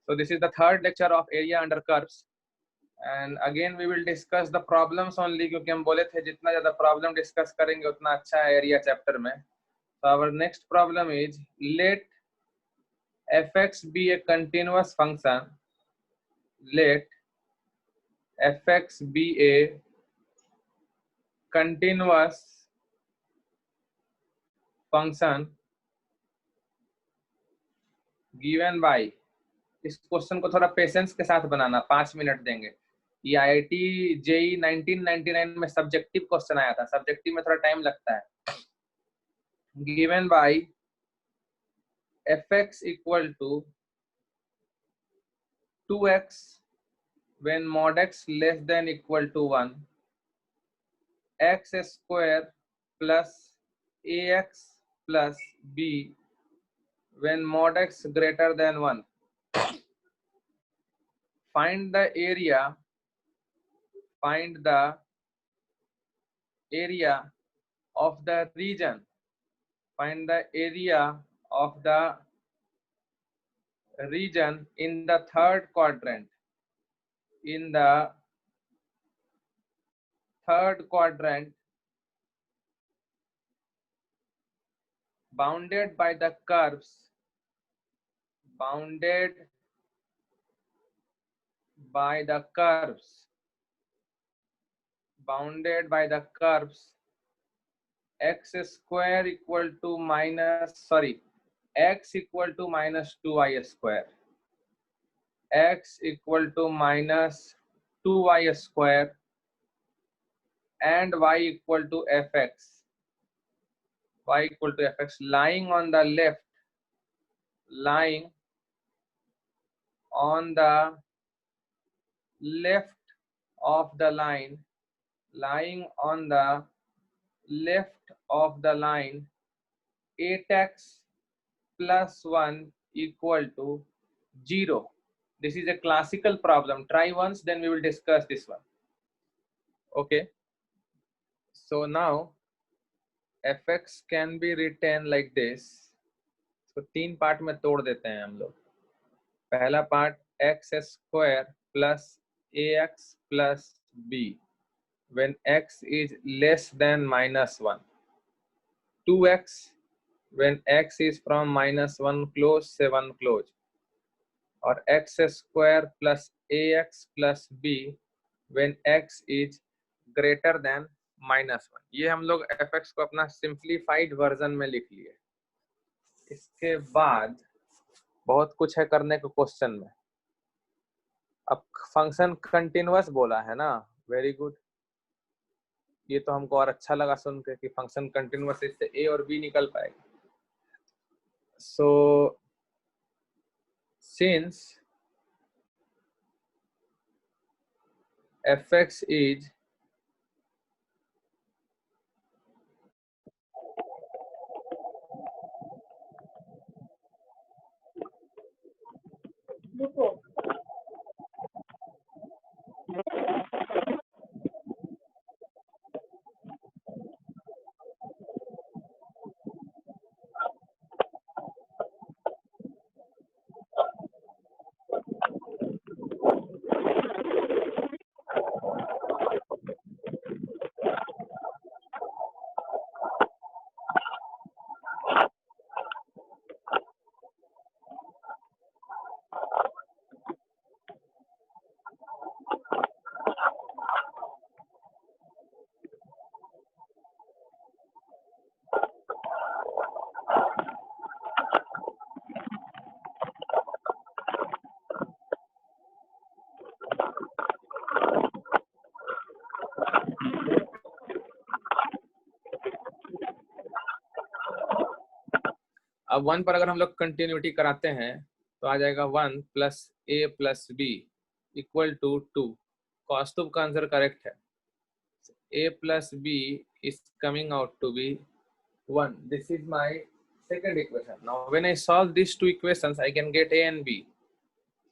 So this is the third lecture of area under curves, and again we will discuss the problems only, क्योंकि हम बोले थे जितना ज़्यादा problem discuss करेंगे उतना अच्छा है area chapter में. So our next problem is, let fx be a continuous function. Let fx be a continuous function given by, इस क्वेश्चन को थोड़ा पेशेंस के साथ बनाना, 5 मिनट देंगे. ये IIT JEE 1999 में सब्जेक्टिव क्वेश्चन आया था, सब्जेक्टिव में थोड़ा टाइम लगता है. Given by fx equal to 2x when mod x less than equal to 1, x square plus ax plus b when mod x greater than 1. Find the area of the region. Find the area of the region in the third quadrant. In the third quadrant, bounded by the curves. Bounded by the curves. Bounded by the curves. X square equal to x equal to minus 2y square. X equal to minus 2y square and y equal to fx. Y equal to fx lying on the left. Lying on the left of the line. Lying on the left of the line, 8x plus 1 equal to 0. This is a classical problem. Try once, then we will discuss this one. Okay. So now fx can be written like this. So 3 part में तोड़ देते हैं हम लोग. पहला part x square plus ax plus b when x is less than minus 1. 2x when x is from minus 1 close से 1 close. और x square plus ax plus b when x is greater than minus 1. ये हम लोग fx को अपना simplified version में लिख लिए. इसके बाद बहुत कुछ है करने को क्वेश्चन में. अब फंक्शन कंटिन्यूअस बोला है ना, वेरी गुड. ये तो हमको और अच्छा लगा सुन के कि फंक्शन कंटिन्यूअस, इससे a और b निकल पाएगा. So since fx is अब 1 पर अगर हम लोग कंटिन्यूटी कराते हैं तो आ जाएगा 1 plus a plus b equal to 2. Cos two का आंसर करेक्ट है. a plus b is coming out to be 1. This is my second equation. Now when I solve these two equations I can get a and b.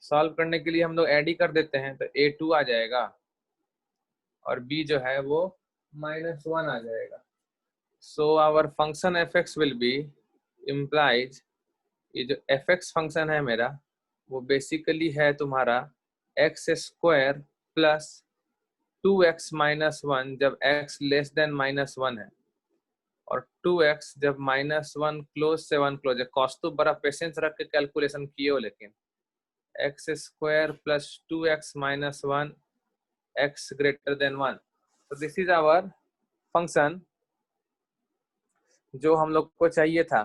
Solve करने के लिए हम लोग add ही कर देते हैं, तो a2 आ जाएगा और b जो है वो -1 आ जाएगा. So our function fx will be implies, ये जो fx फंक्शन है मेरा वो बेसिकली है तुम्हारा x square plus 2x minus one जब x less then minus one है, और 2x जब माइनस वन क्लोज से वन क्लोज है। कॉस्ट तो बड़ा पेशेंस रख के कैलकुलेशन किए हो, लेकिन x square plus 2x minus one x greater than one. तो दिस इज आवर फंक्शन जो हम लोग को चाहिए था।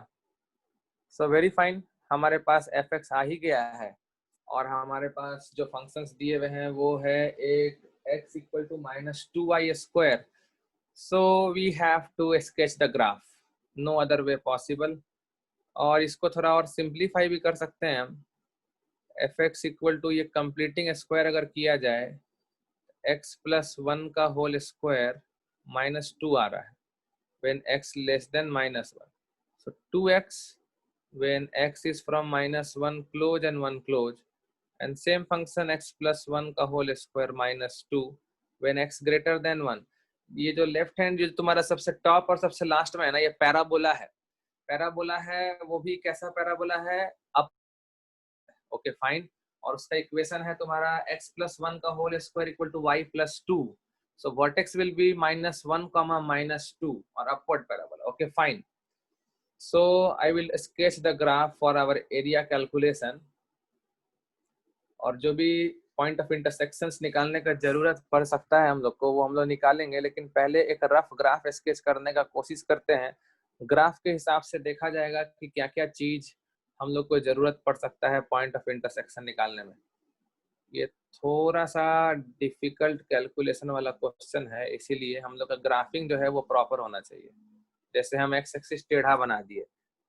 सो वेरी फाइन, हमारे पास fx आ ही गया है, और हमारे पास जो फंक्शंस दिए हुए हैं वो है एक x equal to minus two y square. So we have to sketch the graph, no other way possible. और इसको थोड़ा और सिंप्लीफाई भी कर सकते हैं हम। एफ एक्स इक्वल टू ये कंप्लीटिंग स्क्वायर अगर किया जाए, x प्लस वन का होल स्क्वायर माइनस टू आ रहा है when x less than minus one. So 2x when x is from minus one close and one close, and same function x plus one का whole square minus two when x greater than one. ये जो left hand जो तुम्हारा सबसे top और सबसे last में है ना, ये पैराबोला है। पैराबोला है, वो भी कैसा पैराबोला है, अप। Okay fine. और उसका इक्वेशन है तुम्हारा x प्लस वन का whole square equal to y plus two. So vertex will be minus one comma minus two or upward parabola. Okay, fine. So I will sketch the graph for our area calculation. और जो भी point of intersections निकालने का जरूरत पड़ सकता है हम लोग को, वो हम लोग निकालेंगे, लेकिन पहले एक रफ ग्राफ स्केच करने का कोशिश करते हैं। ग्राफ के हिसाब से देखा जाएगा कि क्या क्या चीज हम लोग को जरूरत पड़ सकता है पॉइंट ऑफ इंटरसेक्शन निकालने में। ये थोड़ा सा डिफिकल्ट कैलकुलेशन वाला क्वेश्चन है, इसीलिए हम लोग का ग्राफिंग जो है वो प्रॉपर होना चाहिए। जैसे हम एक्स एक्सिस टेढ़ा बना दिए,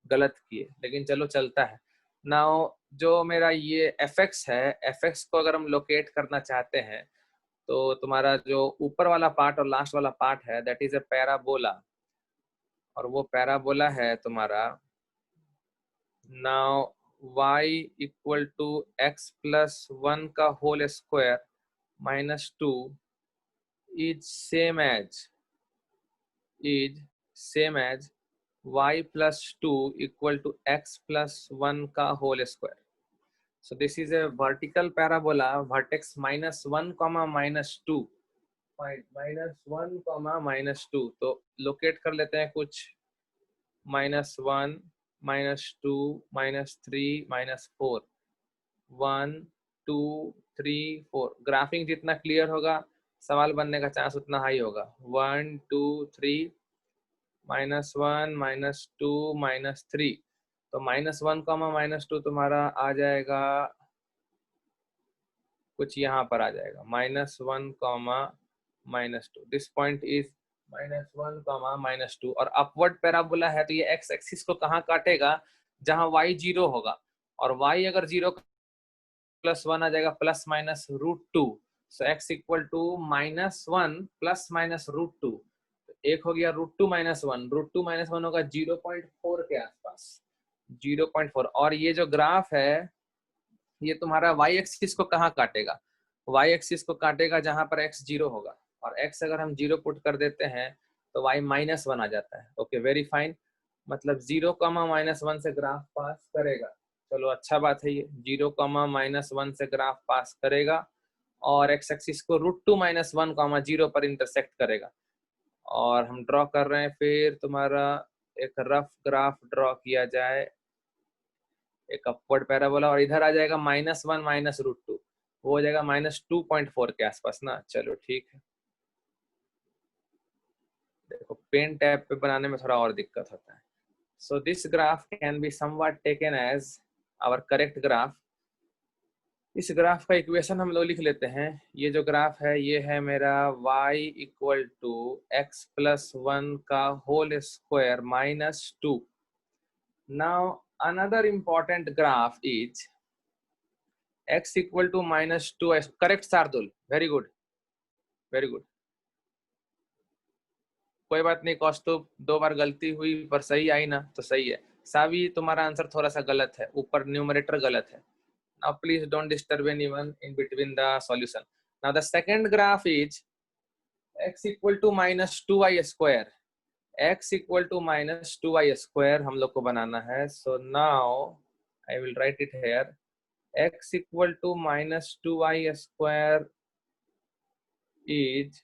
गलत किए, लेकिन चलो चलता है। नाउ जो मेरा ये एफ एक्स है, एफ एक्स को अगर हम लोकेट करना चाहते हैं तो तुम्हारा जो ऊपर वाला पार्ट और लास्ट वाला पार्ट है दैट इज अ पैराबोला, और वो पैराबोला है तुम्हारा now y equal to x plus one का whole square minus two is same as y plus two equal to x plus one का whole square. So this is a vertical parabola, vertex minus one comma minus two, minus one comma minus two. तो locate कर लेते हैं कुछ minus one minus two minus three minus four, one two three four. Graphing जितना clear होगा सवाल बनने का चांस उतना हाई होगा। One two three minus one minus two minus three. तो minus one comma minus two तुम्हारा आ जाएगा कुछ यहाँ पर आ जाएगा minus one comma minus two. This point is minus one comma minus two. और अपवर्ड पैराबोला है तो ये एक्स एक्सिस को कहाँ काटेगा, जहां y जीरो होगा, और y अगर जीरो प्लस वन आ जाएगा plus minus root two. So X equal to minus one plus minus root two. एक हो गया रूट टू माइनस वन होगा 0.4 के आसपास, 0.4। और ये जो ग्राफ है ये तुम्हारा y एक्सिस को कहाँ काटेगा, y एक्सिस को काटेगा जहां पर x जीरो होगा, और x अगर हम जीरो पुट कर देते हैं तो y माइनस वन आ जाता है। ओके वेरी फाइन, मतलब जीरो कॉमा माइनस वन से ग्राफ पास करेगा। चलो अच्छा बात है, ये जीरो कॉमा माइनस वन से ग्राफ पास करेगा और एक्स एक्सिस को root two minus one comma zero पर इंटरसेक्ट करेगा। और हम ड्रॉ कर रहे हैं, फिर तुम्हारा एक रफ ग्राफ ड्रॉ किया जाए, एक अपवर्ड पैराबोला, और इधर आ जाएगा minus one minus root two, वो हो जाएगा माइनस 2.4 के आसपास ना। चलो ठीक है, देखो पेन टैब पे बनाने में थोड़ा और दिक्कत होता है। So this graph can be somewhat taken as our correct graph. इस ग्राफ का इक्वेशन हम लोग लिख लेते हैं। ये जो ग्राफ है ये है मेरा y equal to x plus one का whole square minus two. Now another important graph is x equal to minus two. Correct Shardul, very good very good. कोई बात नहीं कौस्तुभ, दो बार गलती हुई पर सही आई ना, तो सही है। सावी तुम्हारा आंसर थोड़ा सा गलत है, ऊपर न्यूमरेटर गलत है। Now please don't disturb anyone in between the solution. Now the second graph is x equal to minus 2y square. x equal to minus 2y square हम लोग को बनाना है। So now I will write it here. x equal to minus 2y square is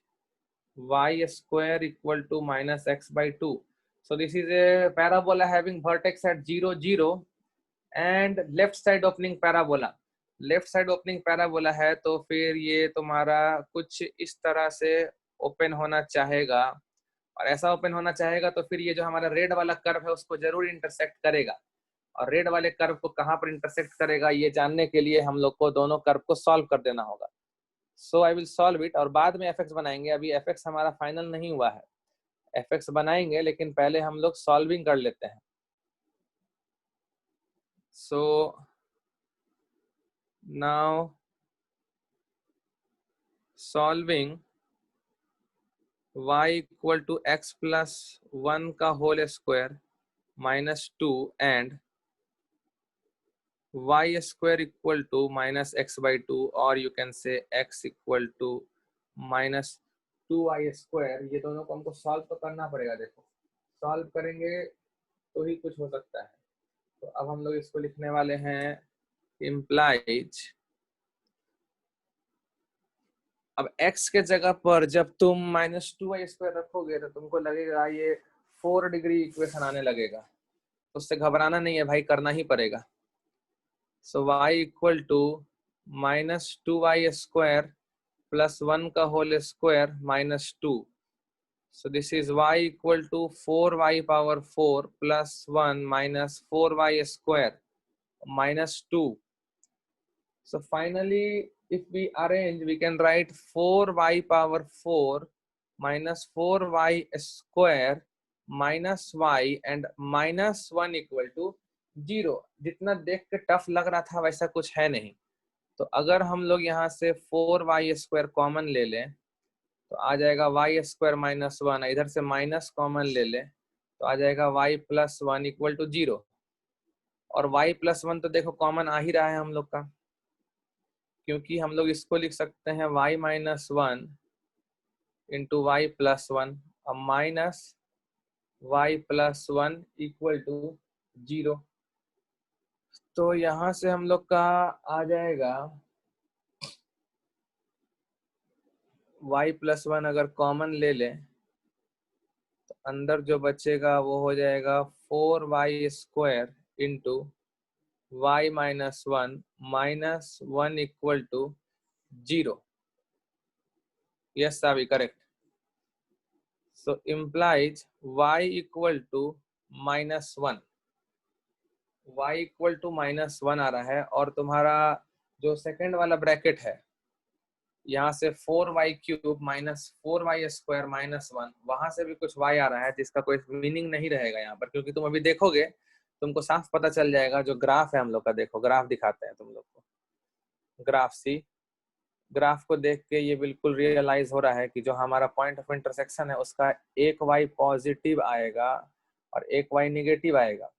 y square equal to minus x by 2. So this is a parabola having vertex at 0, 0 and left side opening parabola. Left side opening parabola है तो फिर ये तुम्हारा कुछ इस तरह से open होना चाहेगा, और ऐसा ओपन होना चाहेगा तो फिर ये जो हमारा रेड वाला कर्व है उसको जरूर इंटरसेक्ट करेगा। और रेड वाले कर्व को कहाँ पर इंटरसेक्ट करेगा ये जानने के लिए हम लोग को दोनों कर्व को सॉल्व कर देना होगा। सो आई विल सॉल्व इट और बाद में एफ बनाएंगे। अभी एफ हमारा फाइनल नहीं हुआ है, एफ बनाएंगे लेकिन पहले हम लोग सॉल्विंग कर लेते हैं। So now solving y equal to x plus 1 का whole square minus 2 and y square equal to minus x by 2 or you can say x equal to minus 2y square। ये दोनों को हमको सॉल्व तो करना पड़ेगा। देखो सॉल्व करेंगे तो ही कुछ हो सकता है। तो अब हम लोग इसको लिखने वाले हैं implies, अब x के जगह पर जब तुम माइनस 2y स्क्वायर रखोगे तो तुमको लगेगा ये 4 डिग्री इक्वेशन आने लगेगा। उससे घबराना नहीं है भाई, करना ही पड़ेगा। So y equal to minus 2y square plus 1 का whole square minus 2. So this is y equal to 4y power 4 plus 1 minus 4y square minus 2. So finally if we arrange we can write 4y power 4 minus 4y square minus y and minus 1 equal to 0। जितना देख के tough लग रहा था वैसा कुछ है नहीं। तो अगर हम लोग यहाँ से 4y स्क्वायर कॉमन ले लें तो आ जाएगा y स्क्वायर माइनस 1, इधर से माइनस कॉमन ले लें तो आ जाएगा y प्लस 1 इक्वल टू 0। और y प्लस 1 तो देखो कॉमन आ ही रहा है हम लोग का, क्योंकि हम लोग इसको लिख सकते हैं y minus 1 into y plus 1 अब minus y plus 1 equal to 0। तो यहाँ से हम लोग का आ जाएगा y प्लस 1 अगर कॉमन ले लें तो अंदर जो बचेगा वो हो जाएगा 4y square into y minus 1 minus 1 equal to 0। Yes अभी correct. So implies y equal to minus 1, y equal to minus 1 आ रहा है और तुम्हारा जो सेकेंड वाला ब्रैकेट है यहाँ से 4y cube minus 4y square minus 1, वहां से भी कुछ y आ रहा है जिसका कोई मीनिंग नहीं रहेगा यहाँ पर, क्योंकि तुम अभी देखोगे तुमको साफ पता चल जाएगा। जो ग्राफ है हम लोग का, देखो ग्राफ दिखाते हैं तुम लोग को, ग्राफ सी, ग्राफ को देख के ये बिल्कुल रियलाइज हो रहा है कि जो हमारा पॉइंट ऑफ इंटरसेक्शन है उसका एक y पॉजिटिव आएगा और एक y निगेटिव आएगा।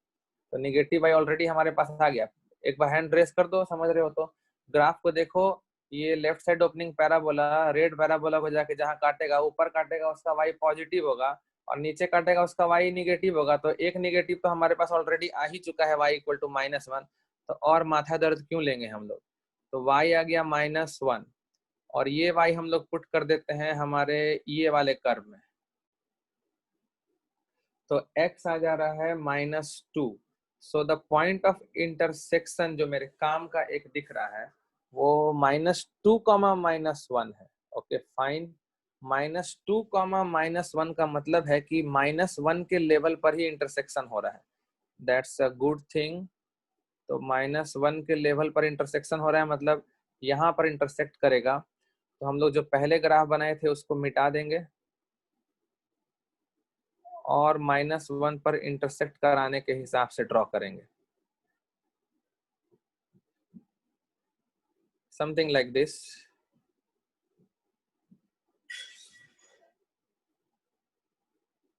तो निगेटिव y ऑलरेडी हमारे पास आ गया, एक बार हैंड रेस कर दो, समझ रहे हो तो। ग्राफ को देखो, ये left side opening parabola red parabola को जाके जहां काटेगा, ऊपर काटेगा उसका y पॉजिटिव होगा और नीचे काटेगा उसका y निगेटिव होगा। तो एक निगेटिव तो हमारे पास ऑलरेडी आ ही चुका है, y इक्वल टू माइनस 1। तो और माथा दर्द क्यों लेंगे हम लोग। तो y आ गया माइनस 1 और ये y हम लोग पुट कर देते हैं हमारे ये वाले कर्व में, तो x आ जा रहा है minus 2। So the point of intersection जो मेरे काम का एक दिख रहा है वो माइनस 2 कॉमा माइनस 1 है। Okay fine, minus 2 comma minus 1 का मतलब है कि माइनस 1 के लेवल पर ही इंटरसेक्शन हो रहा है। That's a good thing. तो माइनस 1 के लेवल पर इंटरसेक्शन हो रहा है मतलब यहाँ पर इंटरसेक्ट करेगा। तो हम लोग जो पहले ग्राफ बनाए थे उसको मिटा देंगे और माइनस 1 पर इंटरसेक्ट कराने के हिसाब से ड्रॉ करेंगे, समथिंग लाइक दिस।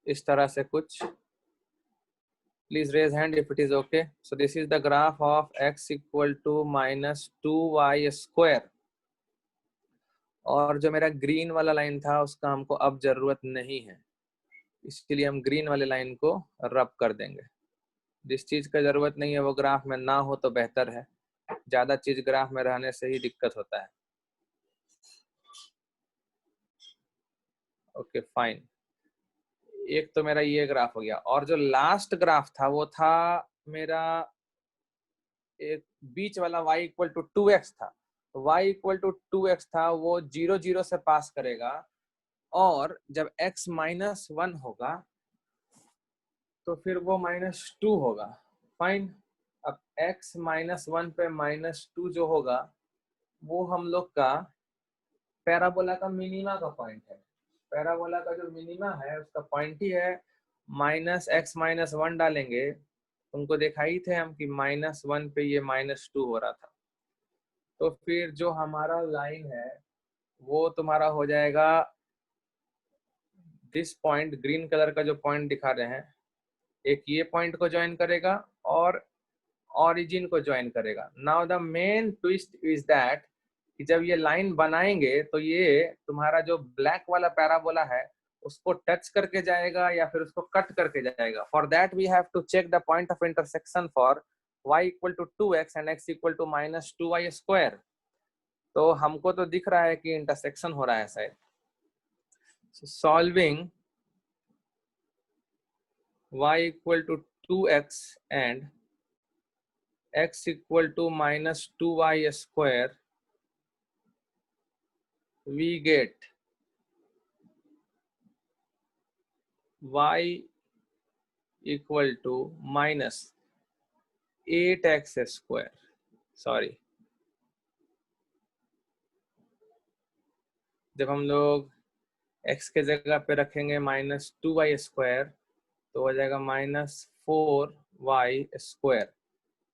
इस तरह से कुछ। Please raise hand if it is okay. So this is the graph of x equal to minus 2y square. और जो मेरा ग्रीन वाला लाइन था उसका हमको अब जरूरत नहीं है, इसके लिए हम ग्रीन वाले लाइन को रब कर देंगे। जिस चीज का जरूरत नहीं है वो ग्राफ में ना हो तो बेहतर है। ज्यादा चीज ग्राफ में रहने से ही दिक्कत होता है। ओके फाइन, एक तो मेरा ये ग्राफ हो गया, और जो लास्ट ग्राफ था वो था मेरा एक बीच वाला y इक्वल टू 2x था। y इक्वल टू 2x था, वो 0 0 से पास करेगा, और जब x -1 होगा तो फिर वो -2 होगा। फाइन, अब x -1 पे -2 जो होगा वो हम लोग का पैराबोला का मिनिमा का पॉइंट है। पैराबोला का जो मिनिमा है उसका पॉइंट ही है -x -1 डालेंगे, तुमको दिखाई थे हम कि -1 पे ये -2 हो रहा था। तो फिर जो हमारा लाइन है वो तुम्हारा हो जाएगा दिस पॉइंट, ग्रीन कलर का जो पॉइंट दिखा रहे हैं, एक ये पॉइंट को ज्वाइन करेगा और ऑरिजिन को ज्वाइन करेगा। Now the main twist is that कि जब ये लाइन बनाएंगे तो ये तुम्हारा जो ब्लैक वाला पैराबोला है उसको टच करके जाएगा या फिर उसको कट करके जाएगा। For that we have to check the point of intersection for y equal to 2x and x equal to -2y square. तो हमको तो दिख रहा है कि इंटरसेक्शन हो रहा है शायद। Solving y equal to 2x and x equal to -2y square, we get y equal to -8x square. Sorry, जब हम लोग x के जगह पे रखेंगे -2y स्क्वायर तो हो जाएगा -4y स्क्वायर।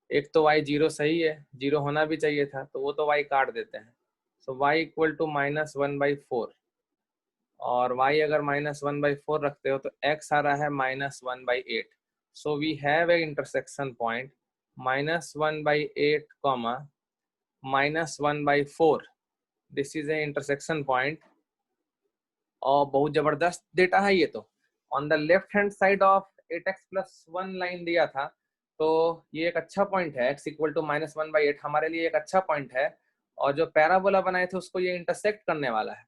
एक तो y 0 सही है, 0 होना भी चाहिए था, तो वो तो y काट देते हैं। सो y इक्वल टू -1/4, और y अगर -1/4 रखते हो तो x आ रहा है -1/8। So we have a intersection point -1/8, -1/4। This is a intersection point, और बहुत जबरदस्त डेटा है ये तो। On the left hand side of 8x+1 line दिया था, तो ये एक अच्छा पॉइंट है। x इक्वल टू -1/8 हमारे लिए एक अच्छा पॉइंट है, और जो पैराबोला बनाए थे उसको ये इंटरसेक्ट करने वाला है।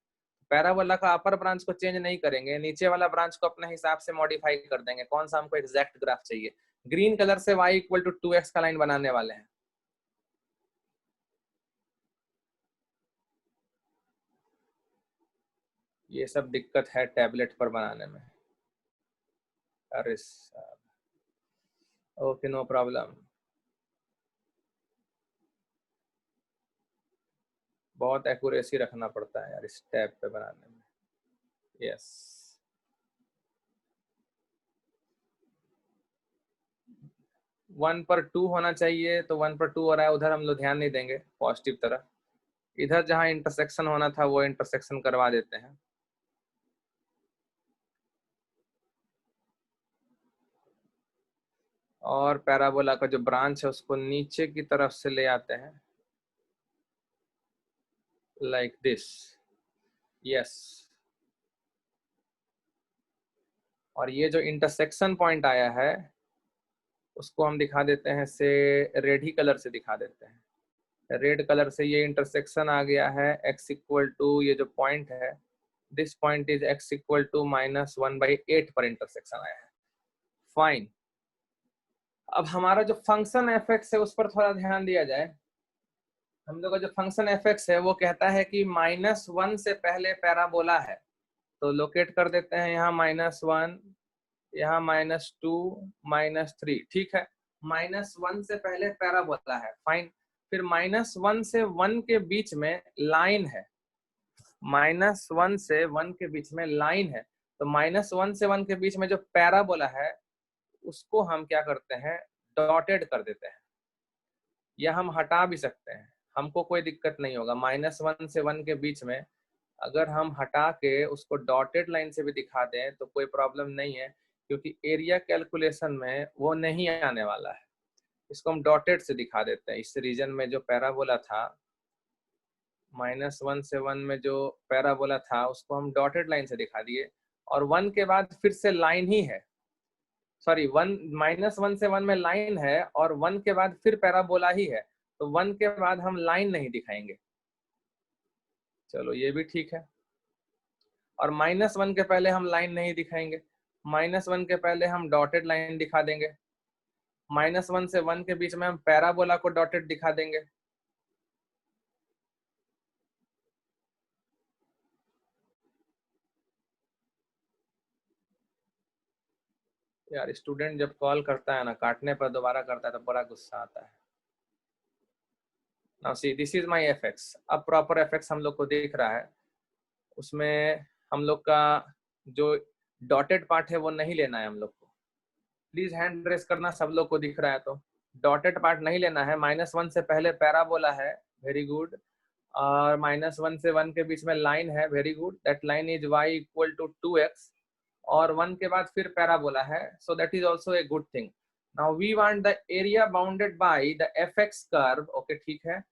पैराबोला का अपर ब्रांच को चेंज नहीं करेंगे, नीचे वाला ब्रांच को अपने हिसाब से मॉडिफाई कर देंगे। कौन सा हमको एग्जैक्ट ग्राफ चाहिए, ग्रीन कलर से y इक्वल टू 2x का लाइन बनाने वाले हैं। ये सब दिक्कत है टैबलेट पर बनाने में। अरे ओके, नो प्रॉब्लम। बहुत एक्यूरेसी रखना पड़ता है यार इस टैब पे बनाने में। यस, 1 पर 2 होना चाहिए, तो 1 पर 2 हो रहा है, उधर हम लोग ध्यान नहीं देंगे पॉजिटिव तरह। इधर जहां इंटरसेक्शन होना था वो इंटरसेक्शन करवा देते हैं। और पैराबोला का जो ब्रांच है उसको नीचे की तरफ से ले आते हैं, लाइक दिस। यस, और ये जो इंटरसेक्शन पॉइंट आया है उसको हम दिखा देते हैं से रेड ही कलर से दिखा देते हैं। रेड कलर से ये इंटरसेक्शन आ गया है x इक्वल टू, ये जो पॉइंट है this point is x equal to -1/8 पर इंटरसेक्शन आया है। फाइन, अब हमारा जो फंक्शन एफ(x) है उस पर थोड़ा ध्यान दिया जाए। हम लोग का जो फंक्शन एफ(x) है वो कहता है कि -1 से पहले पैराबोला है, तो लोकेट कर देते हैं यहाँ -1, यहाँ -2, -3। ठीक है, -1 से पहले पैराबोला है। फाइन, फिर -1 से 1 के बीच में लाइन है, -1 से 1 के बीच में लाइन है, तो -1 से 1 के बीच में जो पैराबोला है उसको हम क्या करते हैं, डॉटेड कर देते हैं, या हम हटा भी सकते हैं, हमको कोई दिक्कत नहीं होगा। -1 से 1 के बीच में अगर हम हटा के उसको डॉटेड लाइन से भी दिखा दें तो कोई प्रॉब्लम नहीं है, क्योंकि एरिया कैलकुलेशन में वो नहीं आने वाला है। इसको हम डॉटेड से दिखा देते हैं। इस रीजन में जो पैराबोला था, -1 से 1 में जो पैराबोला था उसको हम डॉटेड लाइन से दिखा दिए, और 1 के बाद फिर से लाइन ही है। सॉरी, -1 से 1 में लाइन है और 1 के बाद फिर पैराबोला ही है, तो 1 के बाद हम लाइन नहीं दिखाएंगे, चलो ये भी ठीक है। और -1 के पहले हम लाइन नहीं दिखाएंगे, -1 के पहले हम डॉटेड लाइन दिखा देंगे, -1 से 1 के बीच में हम पैराबोला को डॉटेड दिखा देंगे। यार स्टूडेंट जब कॉल करता है ना, काटने पर दोबारा करता है तो बड़ा गुस्सा आता है। Now see this is my FX. अब प्रॉपर एफएक्स हम लोग को दिख रहा है, उसमें हम लोग का जो डॉटेड पार्ट है वो नहीं लेना है हम लोग को। प्लीज हैंड रेस करना, सब लोग को दिख रहा है तो। डॉटेड पार्ट नहीं लेना है। -1 से पहले पैराबोला है, वेरी गुड। और -1 से 1 के बीच में लाइन है, very good. That line is y equal to 2x। और 1 के बाद फिर पैराबोला है, so that is also a good thing. Now we want the area bounded by the fx curve, okay ठीक है।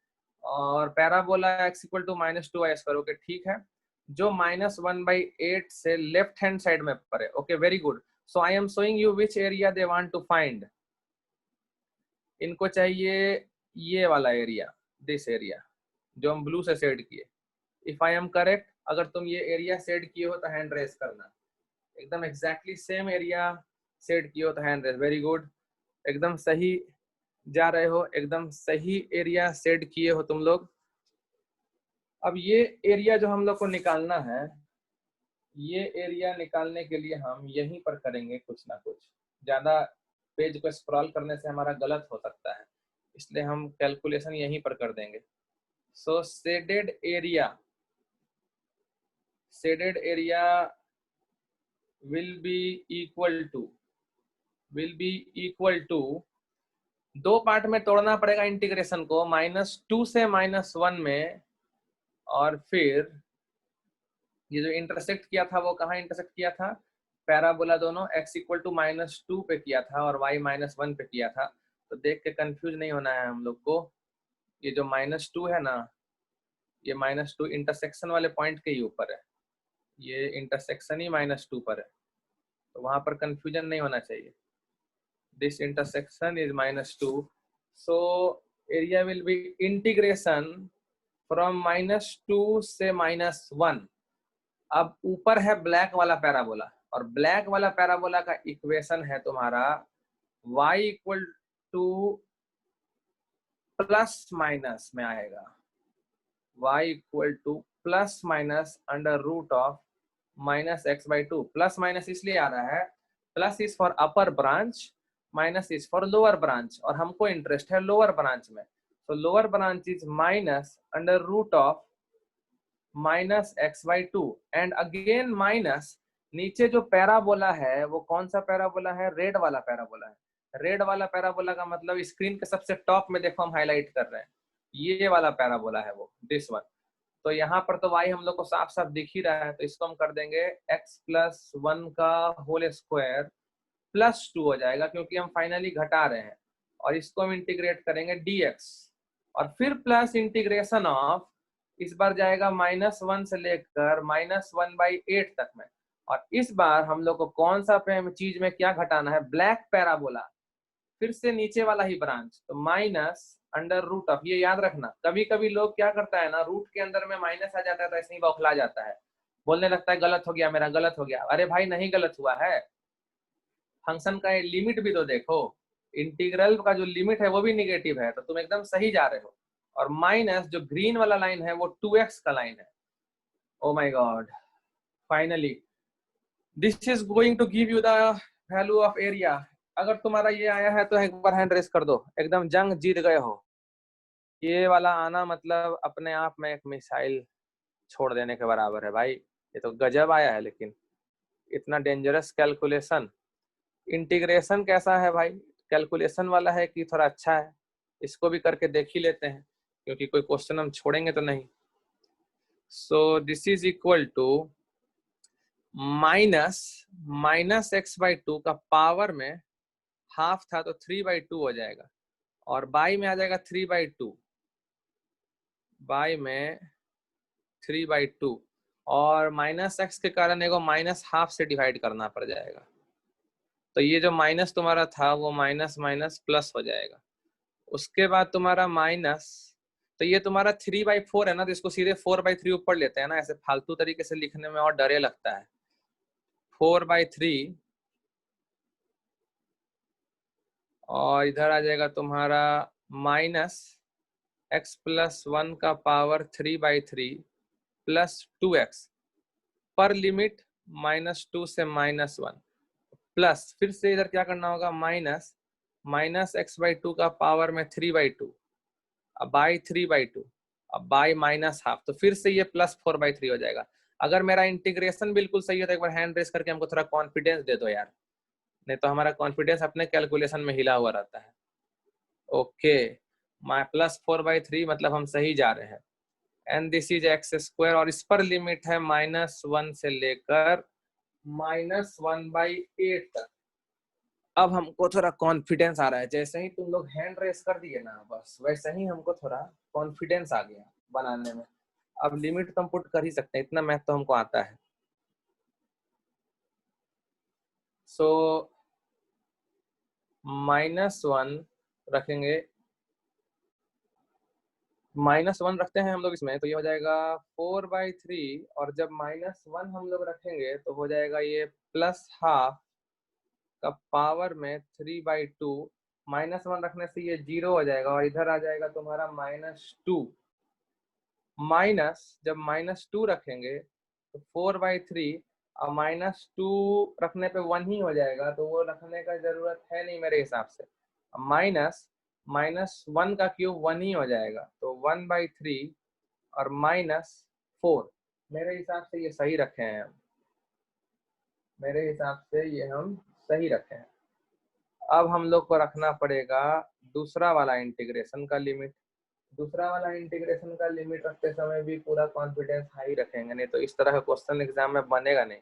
और parabola x equal to -2y square, okay ठीक है। जो -1/8 से लेफ्ट हैंड साइड में पड़े, okay very good. So I am showing you which area they want to find. इनको चाहिए ये वाला एरिया, दिस एरिया जो हम ब्लू से शेड किए। इफ आई एम करेक्ट, अगर तुम ये एरिया शेड किए हो तो हैंड रेस करना। एकदम एग्जैक्टली सेम एरिया शेड किए हो तो हैंड रेस, वेरी गुड। एकदम सही जा रहे हो, एकदम सही एरिया शेड किए हो तुम लोग। अब ये एरिया जो हम लोग को निकालना है, ये एरिया निकालने के लिए हम यहीं पर करेंगे कुछ ना कुछ। ज्यादा पेज को स्क्रॉल करने से हमारा गलत हो सकता है, इसलिए हम कैलकुलेशन यहीं पर कर देंगे। So shaded area will be equal to, दो पार्ट में तोड़ना पड़ेगा इंटीग्रेशन को, -2 से -1 में। और फिर ये जो इंटरसेक्ट किया था वो कहाँ इंटरसेक्ट किया था? पैराबोला दोनों x इक्वल टू -2 पे किया था और y -1 पे किया था। तो देख के कंफ्यूज नहीं होना है हम लोग को। ये जो -2 है ना, ये -2 इंटरसेक्शन वाले पॉइंट के ही ऊपर है, ये इंटरसेक्शन ही -2 पर है, तो वहां पर कंफ्यूजन नहीं होना चाहिए। This intersection is -2, so area will be integration from -2 से -1। अब ऊपर है ब्लैक वाला पैराबोला, और ब्लैक वाला पैराबोला का इक्वेशन है तुम्हारा y equal to plus minus में आएगा, y equal to plus minus under root of -x/2। Plus minus इसलिए आ रहा है, plus is for upper branch, minus is for lower branch, और हमको इंटरेस्ट है लोअर ब्रांच में। तो lower branch is minus under root of -x/2 and again minus. नीचे जो पैराबोला है वो कौन सा पैराबोला है? रेड वाला पैराबोला है। रेड वाला पैराबोला का मतलब स्क्रीन के सबसे टॉप में देखो हम हाईलाइट कर रहे हैं, ये वाला पैराबोला है वो, दिस वन। तो यहाँ पर तो y हम लोग को साफ साफ दिख ही रहा है, तो इसको हम कर देंगे x+1 का होल स्क्वायर +2 हो जाएगा, क्योंकि हम फाइनली घटा रहे हैं। और इसको हम इंटीग्रेट करेंगे dx, और फिर प्लस इंटीग्रेशन ऑफ, इस बार जाएगा -1 से लेकर -1/8 तक में। और इस बार हम लोग को कौन सा चीज में क्या घटाना है? ब्लैक पैराबोला, फिर से नीचे वाला ही ब्रांच, तो माइनस अंडर रूट ऑफ। ये याद रखना, कभी कभी लोग क्या करता है ना, रूट के अंदर में माइनस आ जाता है तो ऐसे ही बौखला जाता है, बोलने लगता है गलत हो गया मेरा, गलत हो गया। अरे भाई नहीं गलत हुआ है, फंक्शन का लिमिट भी तो देखो, इंटीग्रल का जो लिमिट है वो भी निगेटिव है, तो तुम एकदम सही जा रहे हो। और माइनस जो ग्रीन वाला लाइन है वो 2x का लाइन है। Oh my god, finally this is going to give you the value of area. अगर तुम्हारा ये आया है तो एक बार हैंड रेस कर दो, एकदम जंग जीत गए हो। ये वाला आना मतलब अपने आप में एक मिसाइल छोड़ देने के बराबर है भाई, ये तो गजब आया है। लेकिन इतना डेंजरस कैलकुलेशन, इंटीग्रेशन कैसा है भाई? कैलकुलेशन वाला है कि थोड़ा अच्छा है? इसको भी करके देख ही लेते हैं, क्योंकि कोई क्वेश्चन हम छोड़ेंगे तो नहीं। So this is equal to -x/2 का पावर में हाफ था तो 3/2 हो जाएगा, और बाई में आ जाएगा 3/2, बाई में 3/2, और -x के कारण एगो -हाफ से डिवाइड करना पड़ जाएगा। तो ये जो माइनस तुम्हारा था वो माइनस माइनस प्लस हो जाएगा, उसके बाद तुम्हारा माइनस, तो ये तुम्हारा 3/4 है ना, तो इसको सीधे 4/3 ऊपर लेते हैं ना, ऐसे फालतू तरीके से लिखने में और डरे लगता है। 4/3 और इधर आ जाएगा तुम्हारा माइनस x+1 का पावर 3/3 प्लस 2x पर लिमिट -2 से -1 प्लस, फिर से इधर क्या करना होगा, माइनस x/2 का पावर में 3/2 अब बाई 3/2 अब बाई -½ तो फिर से ये +4/3 हो जाएगा। अगर मेरा इंटीग्रेशन बिल्कुल सही है तो एक बार हैंड रेस करके हमको थोड़ा कॉन्फिडेंस दे दो यार, नहीं तो हमारा कॉन्फिडेंस अपने कैलकुलेशन में हिला हुआ रहता है। ओके, +4/3 मतलब हम सही जा रहे हैं। एंड दिस इज x², और इस पर लिमिट है -1 से लेकर -1/8 तक। अब हमको थोड़ा कॉन्फिडेंस आ रहा है, जैसे ही तुम लोग हैंड रेस कर दिए ना, बस वैसे ही हमको थोड़ा कॉन्फिडेंस आ गया बनाने में। अब लिमिट तो हम पुट कर ही सकते हैं, इतना मैथ तो हमको आता है। सो -1 रखेंगे, -1 रखते हैं हम लोग इसमें, तो ये हो जाएगा 4/3, और जब -1 हम लोग रखेंगे तो हो जाएगा ये +½ का पावर में 3/2। -1 रखने से ये 0 हो जाएगा, और इधर आ जाएगा तुम्हारा -2। माइनस जब -2 रखेंगे तो 4/3, और -2 रखने पे 1 ही हो जाएगा, तो वो रखने का जरूरत है नहीं मेरे हिसाब से। -1 का क्यूब 1 ही हो जाएगा, तो 1/3 और -4। मेरे हिसाब से ये सही रखे हैं हम, मेरे हिसाब से ये हम सही रखे हैं। अब हम लोग को रखना पड़ेगा दूसरा वाला इंटीग्रेशन का लिमिट। दूसरा वाला इंटीग्रेशन का लिमिट रखते समय भी पूरा कॉन्फिडेंस हाई रखेंगे, नहीं तो इस तरह का क्वेश्चन एग्जाम में बनेगा नहीं।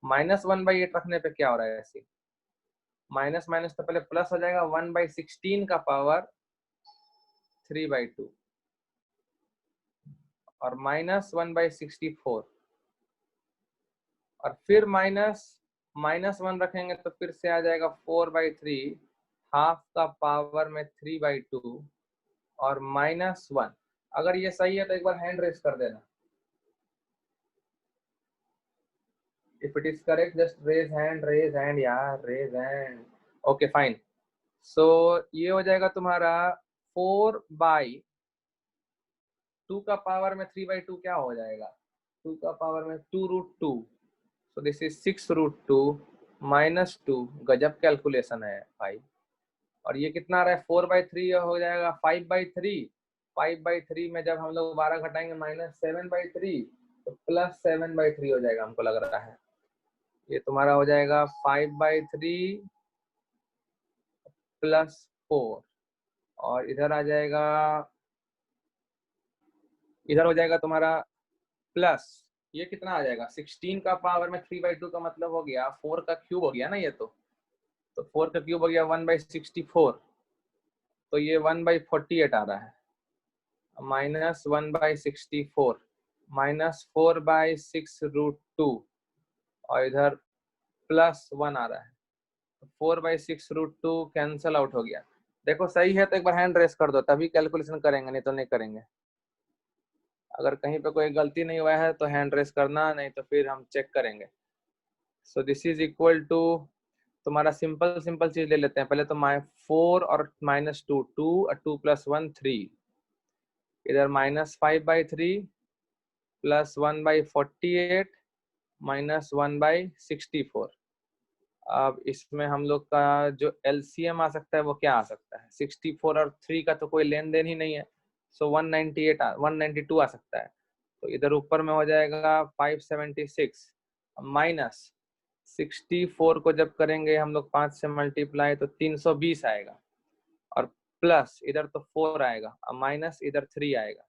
-1/8 रखने पे क्या हो रहा है, ऐसे माइनस माइनस तो पहले प्लस हो जाएगा, 1/16 का पावर 3/2 और -1/64, और फिर -1 रखेंगे तो फिर से आ जाएगा 4/3, हाफ का पावर में 3/2 और -1। अगर ये सही है तो एक बार हैंड रेस कर देना। If it is correct, just raise hand यार, raise hand। Okay, fine। So ये हो जाएगा तुम्हारा 4/2 का पावर में 3/2 क्या हो जाएगा, 2 का पावर में 2√2, so this is 6√2 -2। गजब कैलकुलेशन है भाई। और ये कितना आ रहा है, 4/3 हो जाएगा 5/3। 5/3 में जब हम लोग 12 घटाएंगे -7/3, तो +7/3 हो जाएगा हमको लग रहा है। ये तुम्हारा हो जाएगा 5/3 +4, और इधर आ जाएगा, इधर हो जाएगा तुम्हारा प्लस, ये कितना आ जाएगा 16 का पावर में 3/2 का मतलब हो गया 4 का क्यूब हो गया ना, ये तो 4 का क्यूब हो गया 1/64, तो ये 1/48 आ रहा है। -1/64 -4/6√2, और इधर +1 आ रहा है, 4/6√2 कैंसल आउट हो गया। देखो सही है तो एक बार हैंड रेस कर दो, तभी कैलकुलेशन करेंगे, नहीं तो नहीं करेंगे। अगर कहीं पे कोई गलती नहीं हुआ है तो हैंड रेस करना, नहीं तो फिर हम चेक करेंगे। So this is equal to, तुम्हारा सिंपल सिंपल चीज ले लेते हैं पहले तो, 4 और -2, 2 और 2 + 1 3, इधर -5/3 +1/48 -1/64। अब इसमें हम लोग का जो एलसीएम आ सकता है वो क्या आ सकता है, 64 और 3 का तो कोई लेन देन ही नहीं है, सो 192 आ सकता है। तो इधर ऊपर में हो जाएगा 576 माइनस 64 को जब करेंगे हम लोग 5 से मल्टीप्लाई तो 320 आएगा, और प्लस इधर तो 4 आएगा और माइनस इधर 3 आएगा।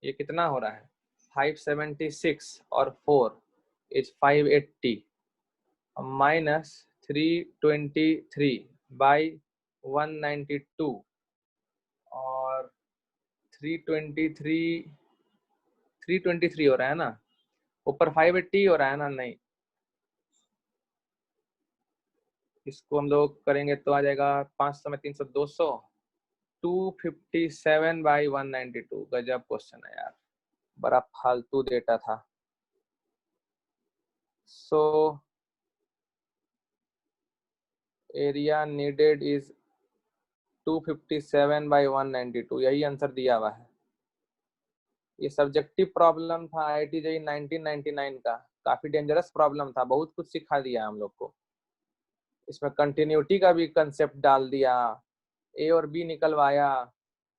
ये कितना हो रहा है, 576 और 4 इज 580 -323/192, और 323 हो रहा है ना, ऊपर 580 हो रहा है ना, नहीं इसको हम लोग करेंगे तो आ जाएगा 500 में 300 200 257/192। गजब क्वेश्चन है यार, बड़ा फालतू डेटा था। सो एरिया नीडेड इज 257/192, यही आंसर दिया हुआ है। ये सब्जेक्टिव प्रॉब्लम था IIT JEE 1999 का, काफी डेंजरस प्रॉब्लम था, बहुत कुछ सिखा दिया हम लोग को। इसमें कंटिन्यूटी का भी कंसेप्ट डाल दिया, ए और बी निकलवाया,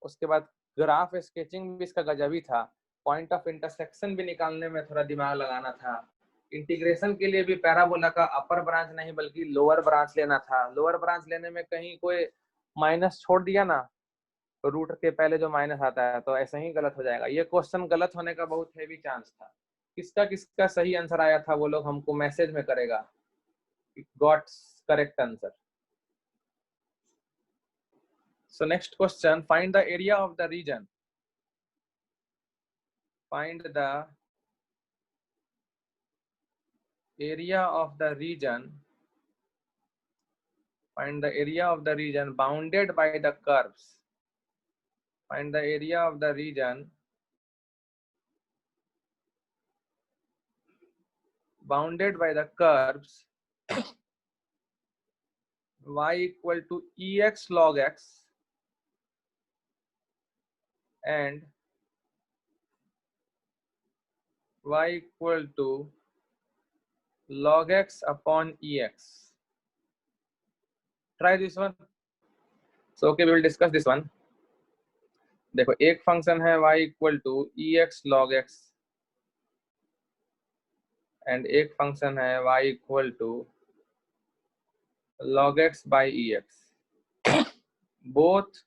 उसके बाद ग्राफ स्केचिंग भी इसका गजब ही था, पॉइंट ऑफ इंटरसेक्शन भी निकालने में थोड़ा दिमाग लगाना था, इंटीग्रेशन के लिए भी पैराबोला का अपर ब्रांच नहीं बल्कि लोअर ब्रांच लेना था। लोअर ब्रांच लेने में कहीं कोई माइनस छोड़ दिया ना, तो रूट के पहले जो माइनस आता है तो ऐसे ही गलत हो जाएगा। ये क्वेश्चन गलत होने का बहुत हेवी चांस था। किसका किसका सही आंसर आया था वो लोग हमको मैसेज में करेगा, got correct answer. So next question, find the area of the region. Find the area of the region. Find the area of the region bounded by the curves. Find the area of the region bounded by the curves y equal to ex log x and y equal to log x upon ex. Try this one. So okay, we will discuss this one. देखो एक function है y equal to ex log x and एक function है y equal to log x by ex. Both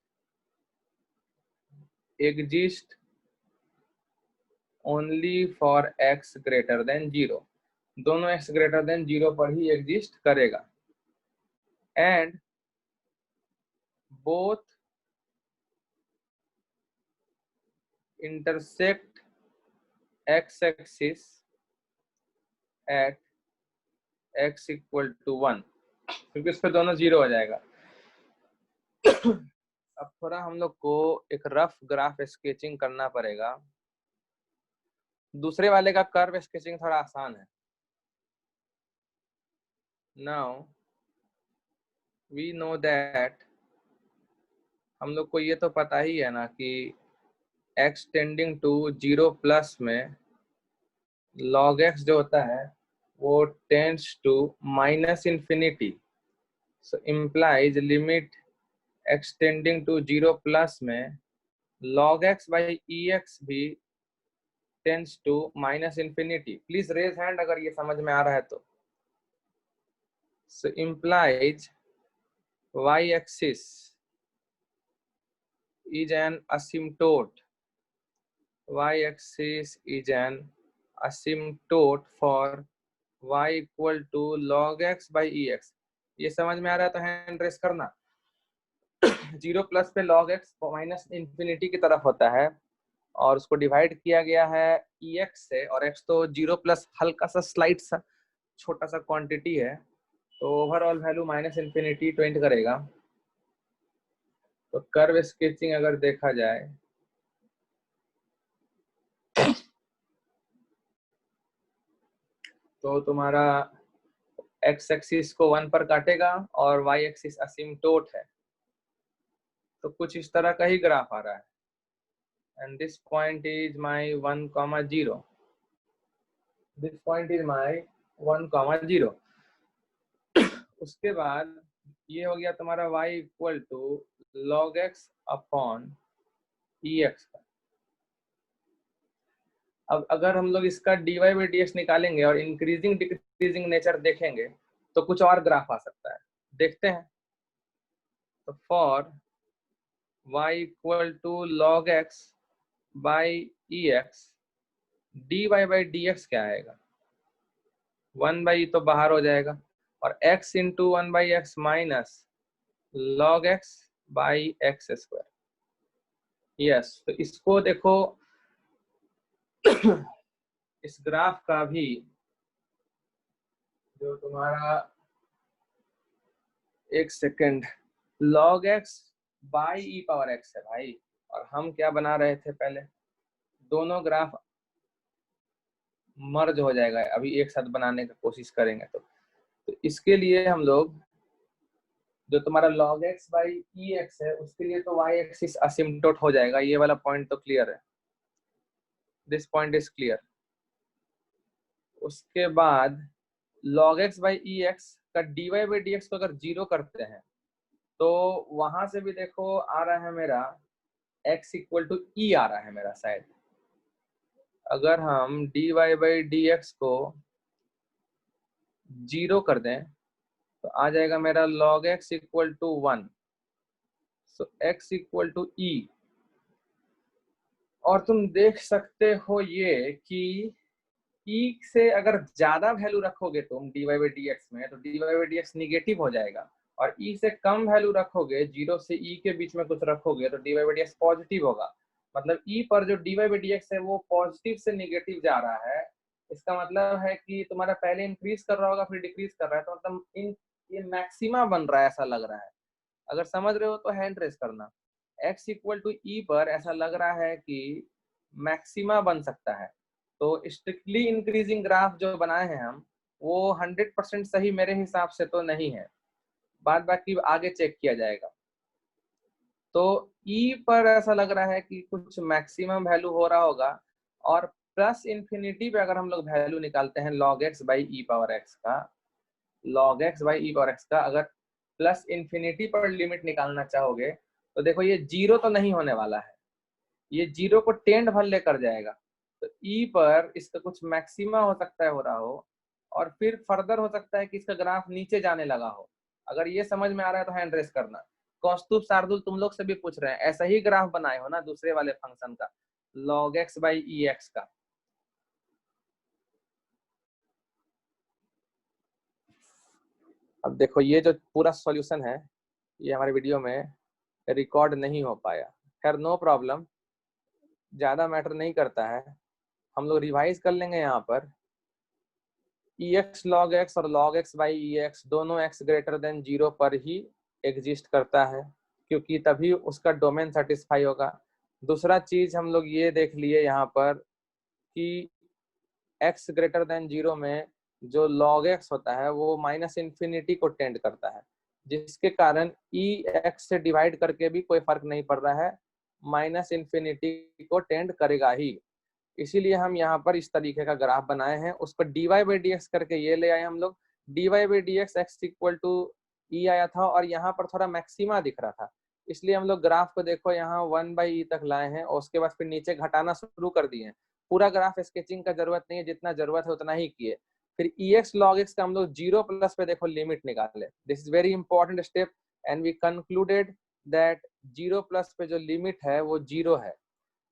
exist only for x greater than 0. दोनों x greater than 0 पर ही exist करेगा। And both intersect x axis at x equal to 1, क्योंकि इस पे दोनों 0 हो जाएगा। अब थोड़ा हम लोग को एक रफ ग्राफ स्केचिंग करना पड़ेगा। दूसरे वाले का कर्व स्केचिंग थोड़ा आसान है। नाउ वी नो दैट, हम लोग को ये तो पता ही है ना कि x टेंडिंग टू 0 प्लस में log x जो होता है वो tends to minus infinity. So implies limit x tending to 0 plus में log x बाई ex भी tends to minus infinity. Please raise hand अगर ये समझ में आ रहा है तो। So implies y axis is an asymptote. Y axis is an asymptote for y equal to log x by ex. ये समझ में आ रहा है तो हैंड रेस करना। 0 प्लस पे log x माइनस इंफिनिटी की तरफ होता है और उसको डिवाइड किया गया है ex से, और x तो 0 प्लस हल्का सा स्लाइट सा छोटा सा क्वांटिटी है, तो ओवरऑल वैल्यू माइनस इंफिनिटी ट्वेंट करेगा। तो कर्व स्केचिंग अगर देखा जाए तो तुम्हारा x एक्सिस को 1 पर काटेगा और y एक्सिस असिम्प्टोट है, तो कुछ इस तरह का ही ग्राफ आ रहा है। And this point is my 1,0। This point is my 1,0। उसके बाद ये हो गया तुम्हारा y equal to log x upon ex का। अब अगर हम लोग इसका dy बाई dx निकालेंगे और इंक्रीजिंग डिक्रीजिंग नेचर देखेंगे तो कुछ और ग्राफ आ सकता है, देखते हैं। तो for y equal to log x by ex, dy by dx क्या आएगा? 1 बाई तो बाहर हो जाएगा और x into 1 by x minus log x by x square. Yes, तो इसको देखो इस ग्राफ का भी जो तुम्हारा, एक second, log x by E power x है भाई। और हम क्या बना रहे थे पहले, दोनों ग्राफ मर्ज हो जाएगा, अभी एक साथ बनाने की कोशिश करेंगे तो इसके लिए हम लोग जो तुम्हारा log x by E x है उसके लिए तो y एक्सिस असिम्पटोट हो जाएगा, ये वाला पॉइंट तो क्लियर है, दिस पॉइंट इज क्लियर। उसके बाद log x by E x का dy बाई डी एक्स को अगर जीरो करते हैं तो वहां से भी देखो आ रहा है मेरा x इक्वल टू ई आ रहा है मेरा शायद। अगर हम dy बाई डी एक्स को जीरो कर दें तो आ जाएगा मेरा log x equal to 1, so x equal to e. और तुम देख सकते हो ये कि e से अगर ज्यादा वैल्यू रखोगे तुम dy बाई डी एक्स में तो dy by d x negative हो जाएगा, और e से कम वैल्यू रखोगे, 0 से e के बीच में कुछ रखोगे तो dy by d x positive होगा। मतलब e पर जो dy बाई डी एक्स है वो पॉजिटिव से निगेटिव जा रहा है। इसका मतलब है कि तुम्हारा पहले इंक्रीज कर रहा होगा फिर डिक्रीज कर रहा है, तो मतलब ये मैक्सिमा बन रहा है ऐसा लग रहा है। अगर समझ रहे हो तो हैंड रेस करना। x इक्वल टू ई पर ऐसा लग रहा है कि मैक्सिमा बन सकता है। तो स्ट्रिक्टली इंक्रीजिंग ग्राफ जो बनाए हैं हम वो 100% सही मेरे हिसाब से तो नहीं है, बाद बाकी आगे चेक किया जाएगा। तो ई पर ऐसा लग रहा है कि कुछ मैक्सिमम वैल्यू हो रहा होगा, और प्लस इन्फिनिटी पे अगर हम लोग वैल्यू निकालते हैं log x by E power x का, log x by E power x का अगर प्लस इन्फिनिटी पर लिमिट निकालना चाहोगे तो देखो ये जीरो तो नहीं होने वाला है, ये जीरो को टेंड भर लेकर जाएगा। तो ई पर इसका कुछ मैक्सिमा हो सकता है हो रहा हो, और फिर फर्दर हो सकता है कि इसका ग्राफ नीचे जाने लगा हो। अगर ये समझ में आ रहा है तो हैंड रेस करना। कौस्तुभ शार्दुल तुम लोग से भी पूछ रहे हैं, ऐसा ही ग्राफ बनाए हो ना दूसरे वाले फंक्शन का, log x by E x का। अब देखो ये जो पूरा सॉल्यूशन है ये हमारे वीडियो में रिकॉर्ड नहीं हो पाया, खैर नो प्रॉब्लम, ज्यादा मैटर नहीं करता है, हम लोग रिवाइज कर लेंगे। यहाँ पर ई एक्स लॉग एक्स और log x by E x दोनों x ग्रेटर देन 0 पर ही एग्जिस्ट करता है, क्योंकि तभी उसका डोमेन सेटिस्फाई होगा। दूसरा चीज हम लोग ये देख लिए यहाँ पर कि x ग्रेटर देन 0 में जो log x होता है वो माइनस इन्फिनिटी को टेंड करता है, जिसके कारण ई एक्स से डिवाइड करके भी कोई फर्क नहीं पड़ रहा है, माइनस इन्फिनिटी को टेंड करेगा ही। इसीलिए हम यहाँ पर इस तरीके का ग्राफ बनाए हैं, उसको dy बाई डी एक्स करके ये ले आए हम लोग। dy by d x x equal to e आया था और यहाँ पर थोड़ा मैक्सिमा दिख रहा था, इसलिए हम लोग ग्राफ को देखो यहाँ 1 बाई ई तक लाए हैं और उसके बाद फिर नीचे घटाना शुरू कर दिए हैं। पूरा ग्राफ स्केचिंग का जरूरत नहीं है, जितना जरूरत है उतना ही किए। फिर ई एक्स लॉग एक्स का हम लोग 0 प्लस पे देखो लिमिट निकाले, this is very important step, and we concluded that 0 plus पे जो लिमिट है वो 0 है।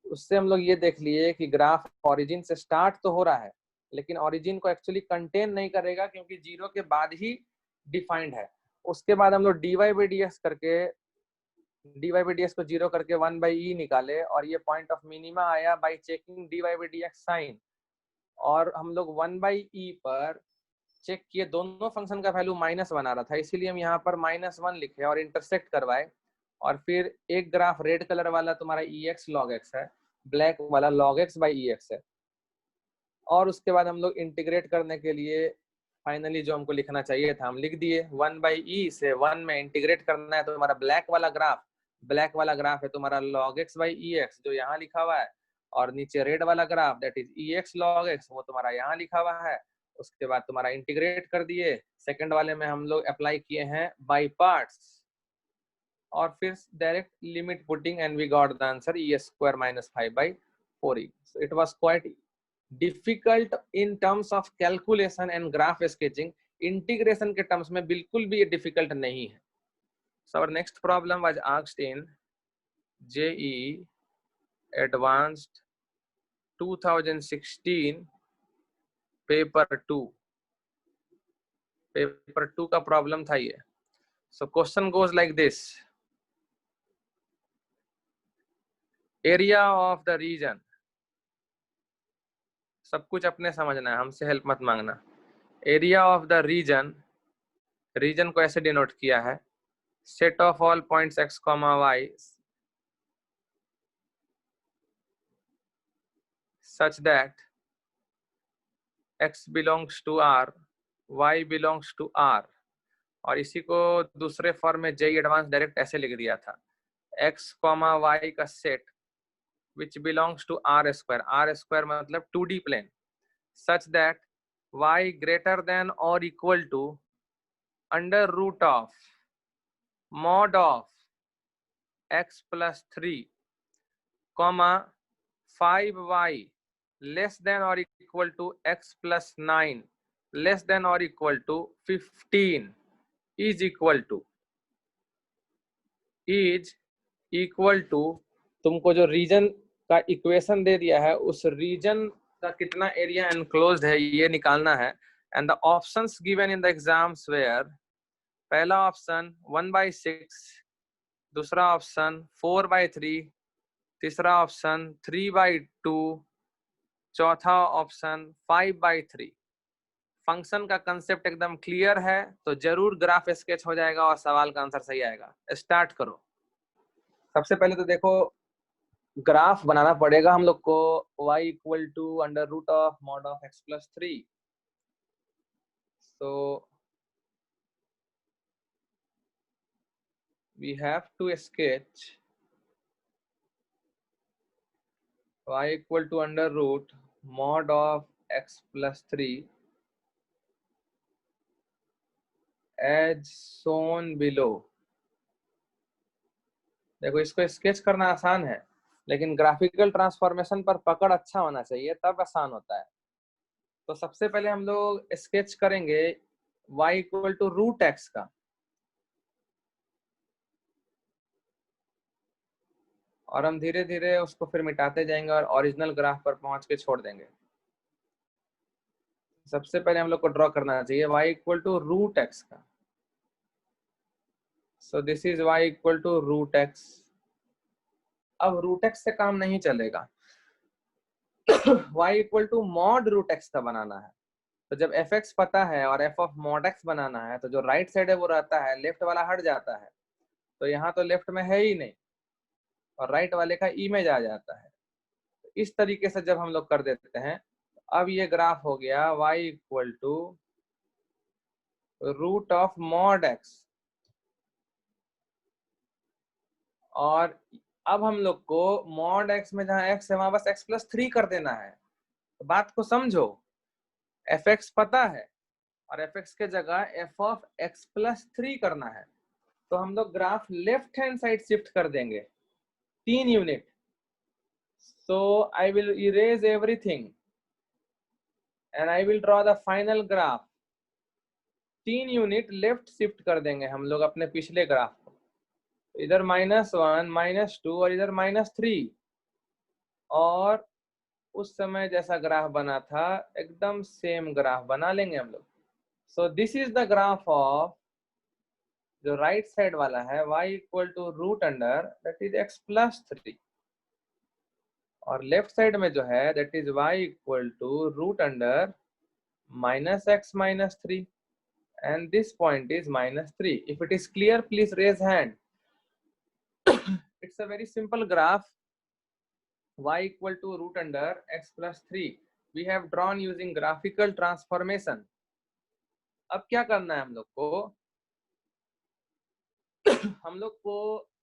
उससे हम लोग ये देख लिए कि ग्राफ ओरिजिन से स्टार्ट तो हो रहा है लेकिन ओरिजिन को एक्चुअली कंटेन नहीं करेगा, क्योंकि 0 के बाद ही डिफाइंड है। उसके बाद हम लोग dy बाई डी एक्स करके dy बाई डी एक्स को 0 करके 1 बाई ई निकाले, और ये पॉइंट ऑफ मिनिमा आया by checking dy by d x sign. और हम लोग 1 बाई ई पर चेक किए, दोनों फंक्शन का वैल्यू माइनस बना रहा था, इसीलिए हम यहाँ पर -1 लिखे और इंटरसेक्ट करवाए। और फिर एक ग्राफ रेड कलर वाला तुम्हारा ई एक्स लॉग एक्स है, ब्लैक वाला log x by E x है। और उसके बाद हम लोग इंटीग्रेट करने के लिए फाइनली जो हमको लिखना चाहिए था हम लिख दिए, 1 बाई ई से 1 में इंटीग्रेट करना है तो हमारा ब्लैक वाला ग्राफ है तुम्हारा log x by E x जो यहाँ लिखा हुआ है, और नीचे रेड वाला graph that is E x log x वो तुम्हारा यहाँ लिखा हुआ है। उसके बाद तुम्हारा इंटीग्रेट कर दिए, सेकंड वाले में हम लोग अप्लाई किए हैं बाई पार्ट्स, और फिर direct limit putting and we got the answer e square minus 5 by 4e। So it was quite difficult in terms of calculation and graph sketching, integration के terms में बिल्कुल भी ये difficult नहीं है। So our next problem was asked in JEE Advanced 2016 paper 2 का problem था ये। So question goes like this, area of the region, सब कुछ अपने समझना है, हमसे हेल्प मत मांगना। Area of the region, region को ऐसे डिनोट किया है set of all points x comma y such that x belongs to R, y belongs to R, और इसी को दूसरे फॉर्म में जेई एडवांस डायरेक्ट ऐसे लिख दिया था, x कॉमा y का set which belongs to r square मतलब 2D plane, such that y greater than or equal to under root of mod of x plus 3 comma 5y less than or equal to x plus 9 less than or equal to 15 is equal to तुमको जो reason का equation दे दिया है उस reason का कितना area enclosed है ये निकालना है। And the options given in the exams were, पहला ऑप्शन 1/6, दूसरा ऑप्शन 4/3, तीसरा ऑप्शन 3/2, चौथा ऑप्शन 5/3। फंक्शन का कंसेप्ट एकदम क्लियर है तो जरूर ग्राफ स्केच हो जाएगा और सवाल का आंसर सही आएगा। स्टार्ट करो। सबसे पहले तो देखो ग्राफ बनाना पड़ेगा हम लोग को y equal to under root of mod of x plus 3। so we have to sketch y equal to under root mod of x plus 3 as shown below। देखो इसको स्केच करना आसान है लेकिन ग्राफिकल ट्रांसफॉर्मेशन पर पकड़ अच्छा होना चाहिए तब आसान होता है। तो सबसे पहले हम लोग स्केच करेंगे y equal to root x का, और हम धीरे धीरे उसको फिर मिटाते जाएंगे और ओरिजिनल ग्राफ पर पहुंच के छोड़ देंगे। सबसे पहले हम लोग को ड्रॉ करना चाहिए y equal to root x का। So this is y equal to root x. अब रूट एक्स से काम नहीं चलेगा y equal to mod root x का बनाना है। तो जब एफ एक्स पता है और एफ ऑफ मॉड एक्स बनाना है तो जो राइट साइड है वो रहता है, लेफ्ट वाला हट जाता है। तो यहाँ तो लेफ्ट में है ही नहीं और राइट वाले का इमेज आ जाता है। तो इस तरीके से जब हम लोग कर देते हैं अब ये ग्राफ हो गया y equal to root of mod x. और अब हम लोग को मॉड एक्स में जहां x है वहां बस x प्लस 3 कर देना है। तो बात को समझो, एफ एक्स पता है और एफ एक्स के जगह एफ ऑफ एक्स प्लस 3 करना है। तो हम लोग graph left hand side shift कर देंगे 3 unit. So I will erase everything and I will draw the final graph. 3 unit left shift कर देंगे हम लोग अपने पिछले ग्राफ को, इधर -1 -2 और इधर -3, और उस समय जैसा ग्राफ बना था एकदम सेम ग्राफ बना लेंगे हम लोग। So this is the graph of जो राइट साइड वाला है y equal to root under that is x plus 3, और लेफ्ट साइड में जो है that is y equal to root under -x minus 3 and this point is -3. If it is clear, please raise hand. It's a very simple graph, y equal to root under x plus 3. We have drawn using graphical transformation. अब क्या करना है हम लोग को हम लोग को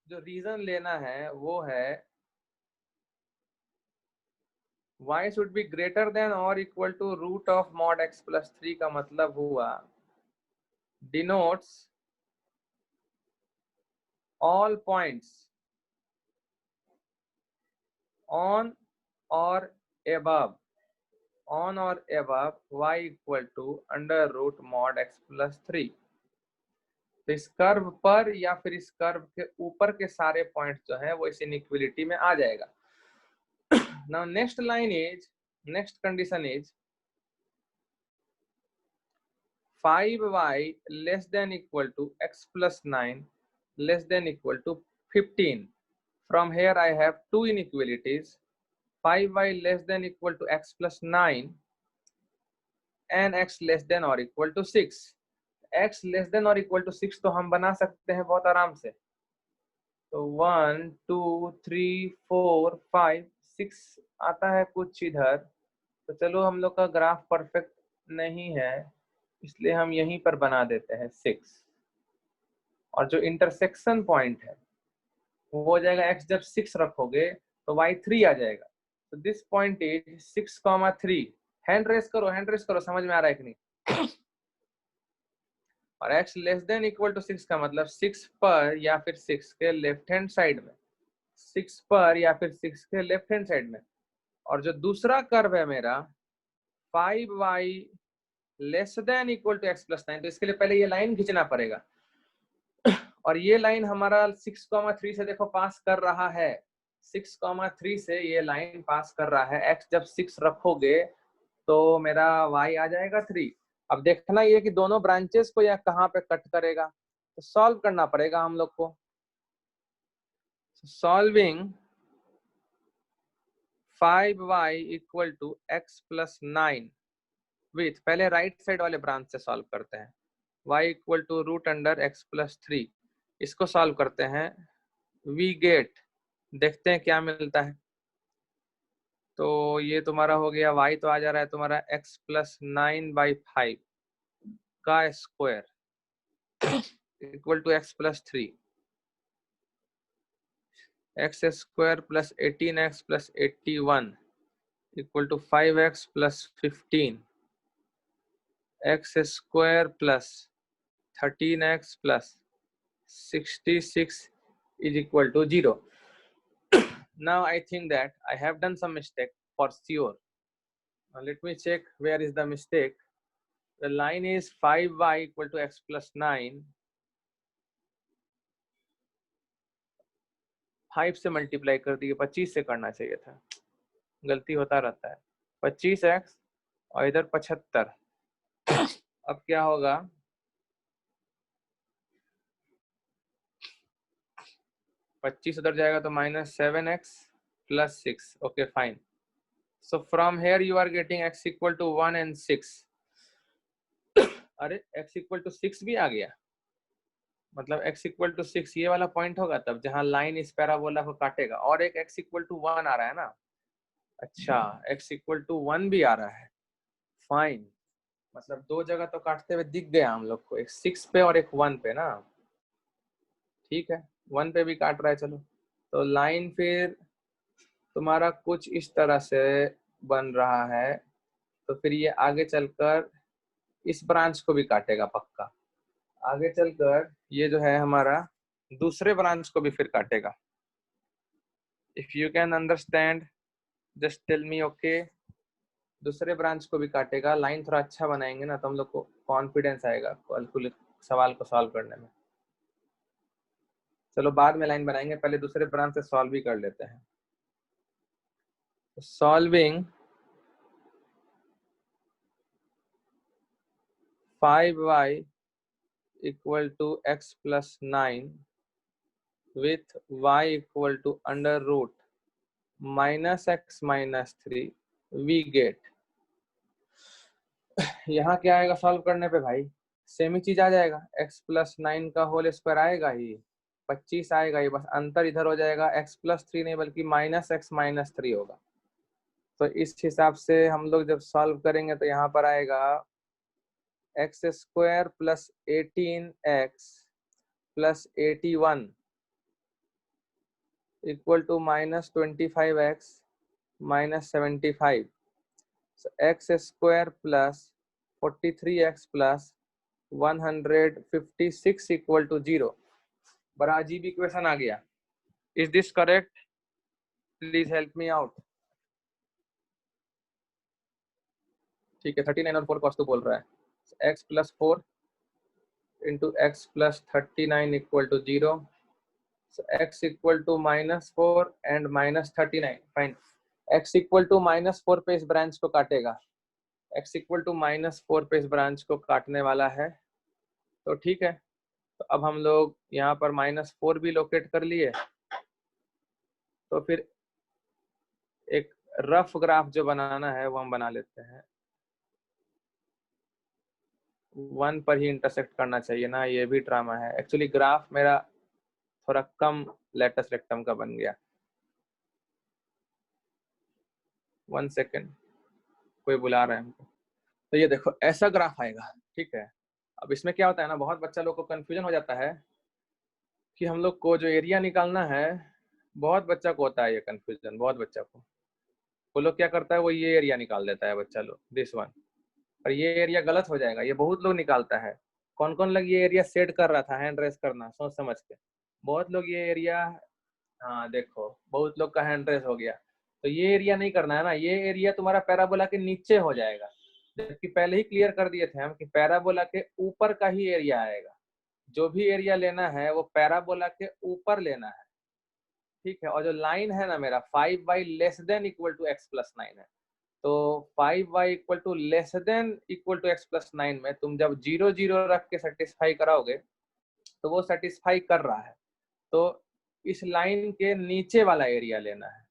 जो रीजन लेना है वो है y should be greater than or equal to root of mod x plus 3 का मतलब हुआ denotes all points on or above y equal to under root mod x plus 3। तो इस कर्व पर या फिर इस कर्व के ऊपर के सारे पॉइंट जो है वो इस इनइक्वालिटी में आ जाएगा। Now next condition is 5y less than equal to x plus 9 less than equal to 15। From here I have two inequalities, 5y less than equal to x plus 9 and x less than or equal to 6। x less then और equal to 6 तो हम बना सकते हैं बहुत आराम से। तो 1 2 3 4 5 6 आता है कुछ इधर। तो चलो हम लोग का ग्राफ परफेक्ट नहीं है, इसलिए हम यहीं पर बना देते हैं 6। और जो इंटरसेक्शन पॉइंट है वो हो जाएगा x जब 6 रखोगे तो y 3 आ जाएगा। तो this point is 6,3। Hand raise करो, समझ में आ रहा है कि नहीं। और x less than equal to 6 का मतलब 6 पर या फिर 6 के लेफ्ट हैंड साइड में, 6 पर या फिर 6 के लेफ्ट हैंड साइड में। और जो दूसरा कर्व है मेरा 5y less than equal to x plus 9, तो इसके लिए पहले ये लाइन खींचना पड़ेगा। और ये लाइन हमारा 6,3 से देखो पास कर रहा है, 6,3 से ये लाइन पास कर रहा है। x जब 6 रखोगे तो मेरा y आ जाएगा 3। अब देखना ये कि दोनों ब्रांचेस को यह कहाँ पे कट करेगा, तो सॉल्व करना पड़ेगा हम लोग को। Solving 5y equal to x plus 9 with, पहले राइट साइड वाले ब्रांच से सॉल्व करते हैं। y equal to root under x plus 3, इसको सॉल्व करते हैं। वी गेट, देखते हैं क्या मिलता है। तो ये तुम्हारा हो गया, y तो आ जा रहा है तुम्हारा x प्लस 9/5 का square equal to x plus 3, x square plus 18x plus 81 equal to 5x plus 15, x square plus 13x plus 66 is equal to 0. Now I think that I have done some mistake for sure. Now let me check where is the mistake. The line is 5y equal to x plus 9. 5 से multiply कर दिए, 25 से करना चाहिए था, गलती होता रहता है। 25x और इधर 75। अब क्या होगा, पच्चीस उधर जाएगा तो -7x plus 6। Okay fine. So from here you are getting x equal to 1 and 6। अरे x इक्वल टू 6 भी आ गया, मतलब x इक्वल टू 6 ये वाला पॉइंट होगा तब जहां लाइन इस पैराबोला को काटेगा। और एक x इक्वल टू 1 आ रहा है ना, अच्छा x इक्वल टू 1 भी आ रहा है, फाइन। मतलब दो जगह तो काटते हुए दिख गया हम लोग को, एक 6 पे और एक 1 पे ना। ठीक है, 1 पे भी काट रहा है, चलो। तो लाइन फिर तुम्हारा कुछ इस तरह से बन रहा है, तो फिर ये आगे चलकर इस ब्रांच को भी काटेगा पक्का। आगे चलकर ये जो है हमारा दूसरे ब्रांच को भी फिर काटेगा। If you can understand just tell me okay. दूसरे ब्रांच को भी काटेगा। लाइन थोड़ा अच्छा बनाएंगे ना तो हम लोग को कॉन्फिडेंस आएगा सवाल को सॉल्व करने में। चलो बाद में लाइन बनाएंगे, पहले दूसरे ब्रांच से सॉल्व भी कर लेते हैं। Solving 5y equal to x plus 9 with y equal to under root minus x minus 3 we get। यहाँ क्या आएगा सॉल्व करने पे भाई, सेम ही चीज आ जाएगा, x प्लस 9 का होल स्क्वायर आएगा ही, 25 आएगा ही, बस अंतर इधर हो जाएगा, x प्लस 3 नहीं बल्कि -x माइनस 3 होगा। तो इस हिसाब से हम लोग जब सॉल्व करेंगे तो यहाँ पर आएगा x square plus 18x plus 81 equal to -25x minus 75। So x square plus 43x plus 156 equal to 0। बड़ा अजीब इक्वेशन आ गया। Is this correct? Please help me out। ठीक है, 39 और 4 cos 2 बोल रहा है। So, x plus 4 into x plus 39 equal to 0। So x equal to -4 and -39। Fine। x equal to -4 पे इस ब्रांच को काटेगा, x इक्वल टू -4 पे इस ब्रांच को काटने वाला है। तो ठीक है, तो अब हम लोग यहाँ पर -4 भी लोकेट कर लिए। तो फिर एक रफ ग्राफ जो बनाना है वो हम बना लेते हैं। 1 पर ही इंटरसेक्ट करना चाहिए ना, ये भी ड्रामा है। एक्चुअली ग्राफ मेरा थोड़ा कम लेटस रेक्टम का बन गया। 1 सेकेंड, कोई बुला रहा है हमको। तो ये देखो ऐसा ग्राफ आएगा, ठीक है। अब इसमें क्या होता है ना, बहुत बच्चा लोग को कंफ्यूजन हो जाता है कि हम लोग को जो एरिया निकालना है, बहुत बच्चा को होता है ये कंफ्यूजन, बहुत बच्चा को। वो लोग क्या करता है, वो ये एरिया निकाल देता है बच्चा लोग, दिस वन। और ये एरिया गलत हो जाएगा, ये बहुत लोग निकालता है। कौन कौन लोग ये एरिया सेट कर रहा था, हैंड रेस करना सोच समझ के। बहुत लोग ये एरिया, हाँ देखो बहुत लोग का हैंड रेस हो गया। तो ये एरिया नहीं करना है ना, ये एरिया तुम्हारा पैराबोला के नीचे हो जाएगा। जबकि पहले ही क्लियर कर दिए थे हम कि पैराबोला के ऊपर का ही एरिया आएगा। जो भी एरिया लेना है वो पैराबोला के ऊपर लेना है, ठीक है। और जो लाइन है ना मेरा 5y less than equal to x plus 9 है। तो 5y equal to less than equal to x plus 9 में तुम जब 0 0 रख के सेटिस्फाई कराओगे तो वो सेटिस्फाई कर रहा है। तो इस लाइन के नीचे वाला एरिया लेना है,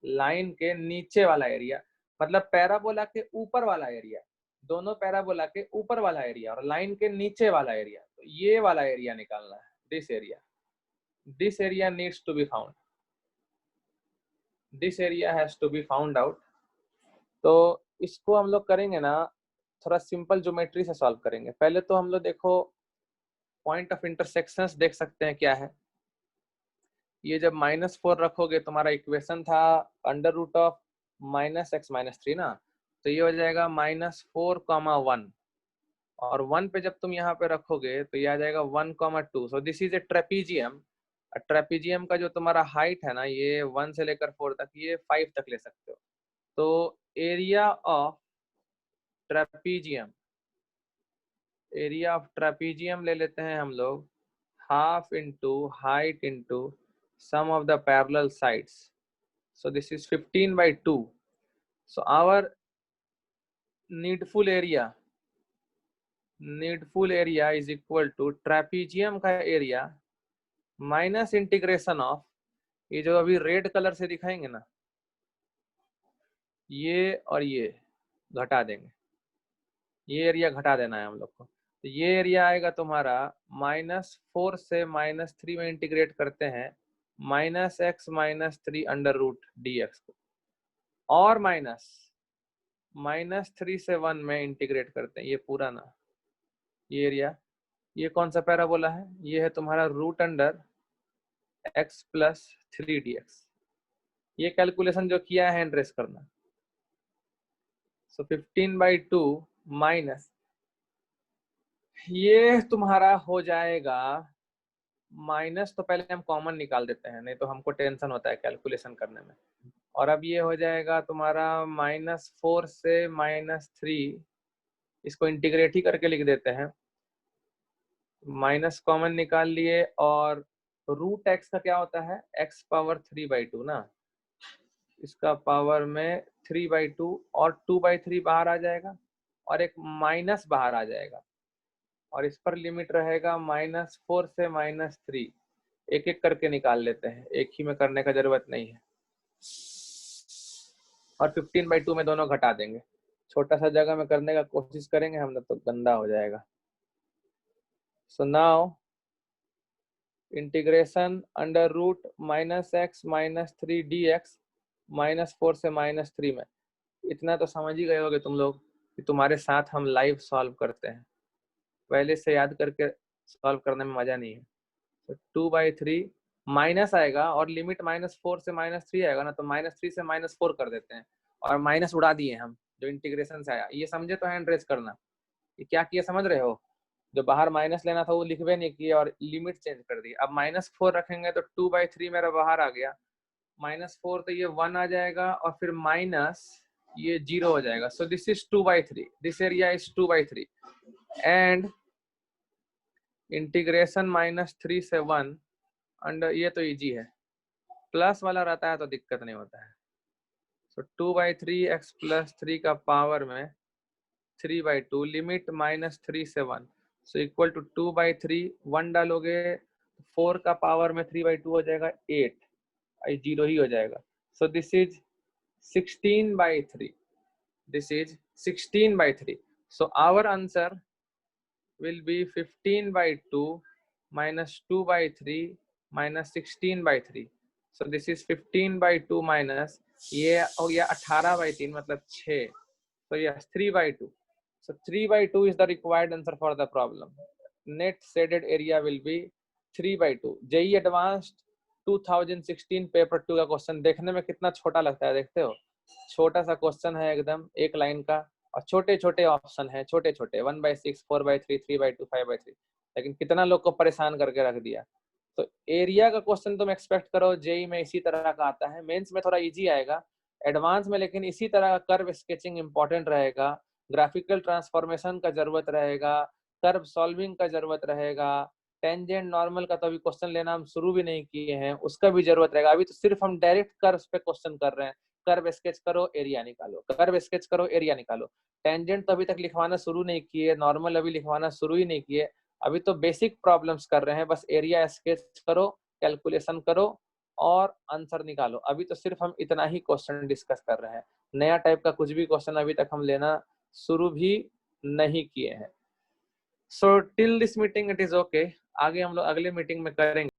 लाइन के नीचे वाला एरिया, मतलब पैराबोला के ऊपर वाला एरिया, दोनों पैराबोला के ऊपर वाला एरिया और लाइन के नीचे वाला एरिया। तो ये वाला एरिया निकालना है, this area needs to be found, this area has to be found out. तो इसको हम लोग करेंगे ना, थोड़ा सिंपल ज्योमेट्री से सॉल्व करेंगे। पहले तो हम लोग देखो पॉइंट ऑफ इंटरसेक्शंस देख सकते हैं क्या है। ये जब -4 रखोगे, तुम्हारा इक्वेशन था अंडर रूट ऑफ -x-3 ना, तो ये हो जाएगा -4, 1। और 1 पे जब तुम यहाँ पे रखोगे तो ये आ जाएगा 1, 2। सो this is A trapezium. Trapezium का जो तुम्हारा हाइट है ना, ये 1 से लेकर 4 तक, ये 5 तक ले सकते हो। तो area of trapezium, area of trapezium ले लेते हैं हम लोग, half into height into sum of the parallel sides. So this is 15/2. So our needful area is equal to trapezium का एरिया माइनस इंटीग्रेशन ऑफ, ये जो अभी रेड कलर से दिखाएंगे ना, ये और ये घटा देंगे, ये एरिया घटा देना है हम लोग को। तो ये एरिया आएगा तुम्हारा -4 से -3 में इंटीग्रेट करते हैं -x-3 अंडर रूट dx को, और -3 से 1 में इंटीग्रेट करते हैं ये पूरा ना, ये एरिया। ये कौन सा पैराबोला है, ये है तुम्हारा root under x plus 3 dx। ये कैलकुलेशन जो किया है हैंड रेस करना। सो 15/2 माइनस, ये तुम्हारा हो जाएगा माइनस, तो पहले हम कॉमन निकाल देते हैं, नहीं तो हमको टेंशन होता है कैलकुलेशन करने में। और अब ये हो जाएगा तुम्हारा -4 से -3, इसको इंटीग्रेट ही करके लिख देते हैं, माइनस कॉमन निकाल लिए। और रूट एक्स का क्या होता है, x पावर 3/2 ना, इसका पावर में 3/2 और 2/3 बाहर आ जाएगा और एक माइनस बाहर आ जाएगा। और इस पर लिमिट रहेगा -4 से -3। एक एक करके निकाल लेते हैं, एक ही में करने का जरूरत नहीं है। और 15/2 में दोनों घटा देंगे, छोटा सा जगह में करने का कोशिश करेंगे हम लोग तो गंदा हो जाएगा। So now integration under root -x-3 dx -4 से -3 में। इतना तो समझ ही गए होगे तुम लोग कि तुम्हारे साथ हम लाइव सॉल्व करते हैं, पहले से याद करके सॉल्व करने में मजा नहीं है। तो 2/3 माइनस आएगा और लिमिट -4 से -3 आएगा ना, तो -3 से -4 कर देते हैं और माइनस उड़ा दिए हम जो इंटीग्रेशन से आया। ये समझे तो हैंड रेज करना, ये क्या किया समझ रहे हो। जो बाहर माइनस लेना था वो लिखवे नहीं किए और लिमिट चेंज कर दी। अब -4 रखेंगे तो 2/3 मेरा बाहर आ गया, -4 तो ये 1 आ जाएगा और फिर माइनस ये 0 हो जाएगा। सो this is 2/3, this area is 2/3 and integration -3 से 1 अंडर, ये तो इजी है, प्लस वाला रहता है तो दिक्कत नहीं होता है। सो 2/3 x प्लस 3 का पावर में 3/2, लिमिट -3 से 1, सो इक्वल टू 2/3, 1 डालोगे 4 का पावर में 3/2 हो जाएगा 8, 0 ही हो जाएगा। सो this is 16/3, this is 16/3. So our answer will be 15/2 minus 2/3 minus 16/3. So this is 15/2 minus ये हो गया 18/3 मतलब 6. So yes, 3/2. So 3/2 is the required answer for the problem. Net shaded area will be 3/2. JEE Advanced 2016 paper 2 का question देखने में कितना छोटा लगता है, देखते हो, छोटा सा क्वेश्चन है एकदम, एक लाइन का, और छोटे छोटे ऑप्शन है, छोटे छोटे 1/6, 4/3, 3/2, 5/3, लेकिन कितना लोग को परेशान करके रख दिया. तो एरिया का क्वेश्चन तुम एक्सपेक्ट करो जेई में इसी तरह का आता है, मेंस में थोड़ा इजी आएगा, एडवांस में लेकिन इसी तरह का कर्व स्केचिंग इंपॉर्टेंट रहेगा, ग्राफिकल ट्रांसफॉर्मेशन का जरूरत रहेगा, कर्व सॉल्विंग का जरूरत रहेगा, टेंजेंट नॉर्मल का तो अभी क्वेश्चन लेना हम शुरू भी नहीं किए हैं, उसका भी जरूरत रहेगा. अभी तो सिर्फ हम डायरेक्ट कर्व पे क्वेश्चन कर रहे हैं, कर्व स्केच करो एरिया निकालो, कर्व स्केच करो एरिया निकालो. टेंजेंट तो अभी तक लिखवाना शुरू नहीं किए, नॉर्मल अभी लिखवाना शुरू ही नहीं किए, अभी तो बेसिक प्रॉब्लम्स कर रहे हैं, बस एरिया स्केच करो, कैलकुलेशन करो और आंसर निकालो. अभी तो सिर्फ हम इतना ही क्वेश्चन डिस्कस कर रहे हैं, नया टाइप का कुछ भी क्वेश्चन अभी तक हम लेना शुरू भी नहीं किए हैं. So till this meeting it is okay, आगे हम लोग अगले मीटिंग में करेंगे.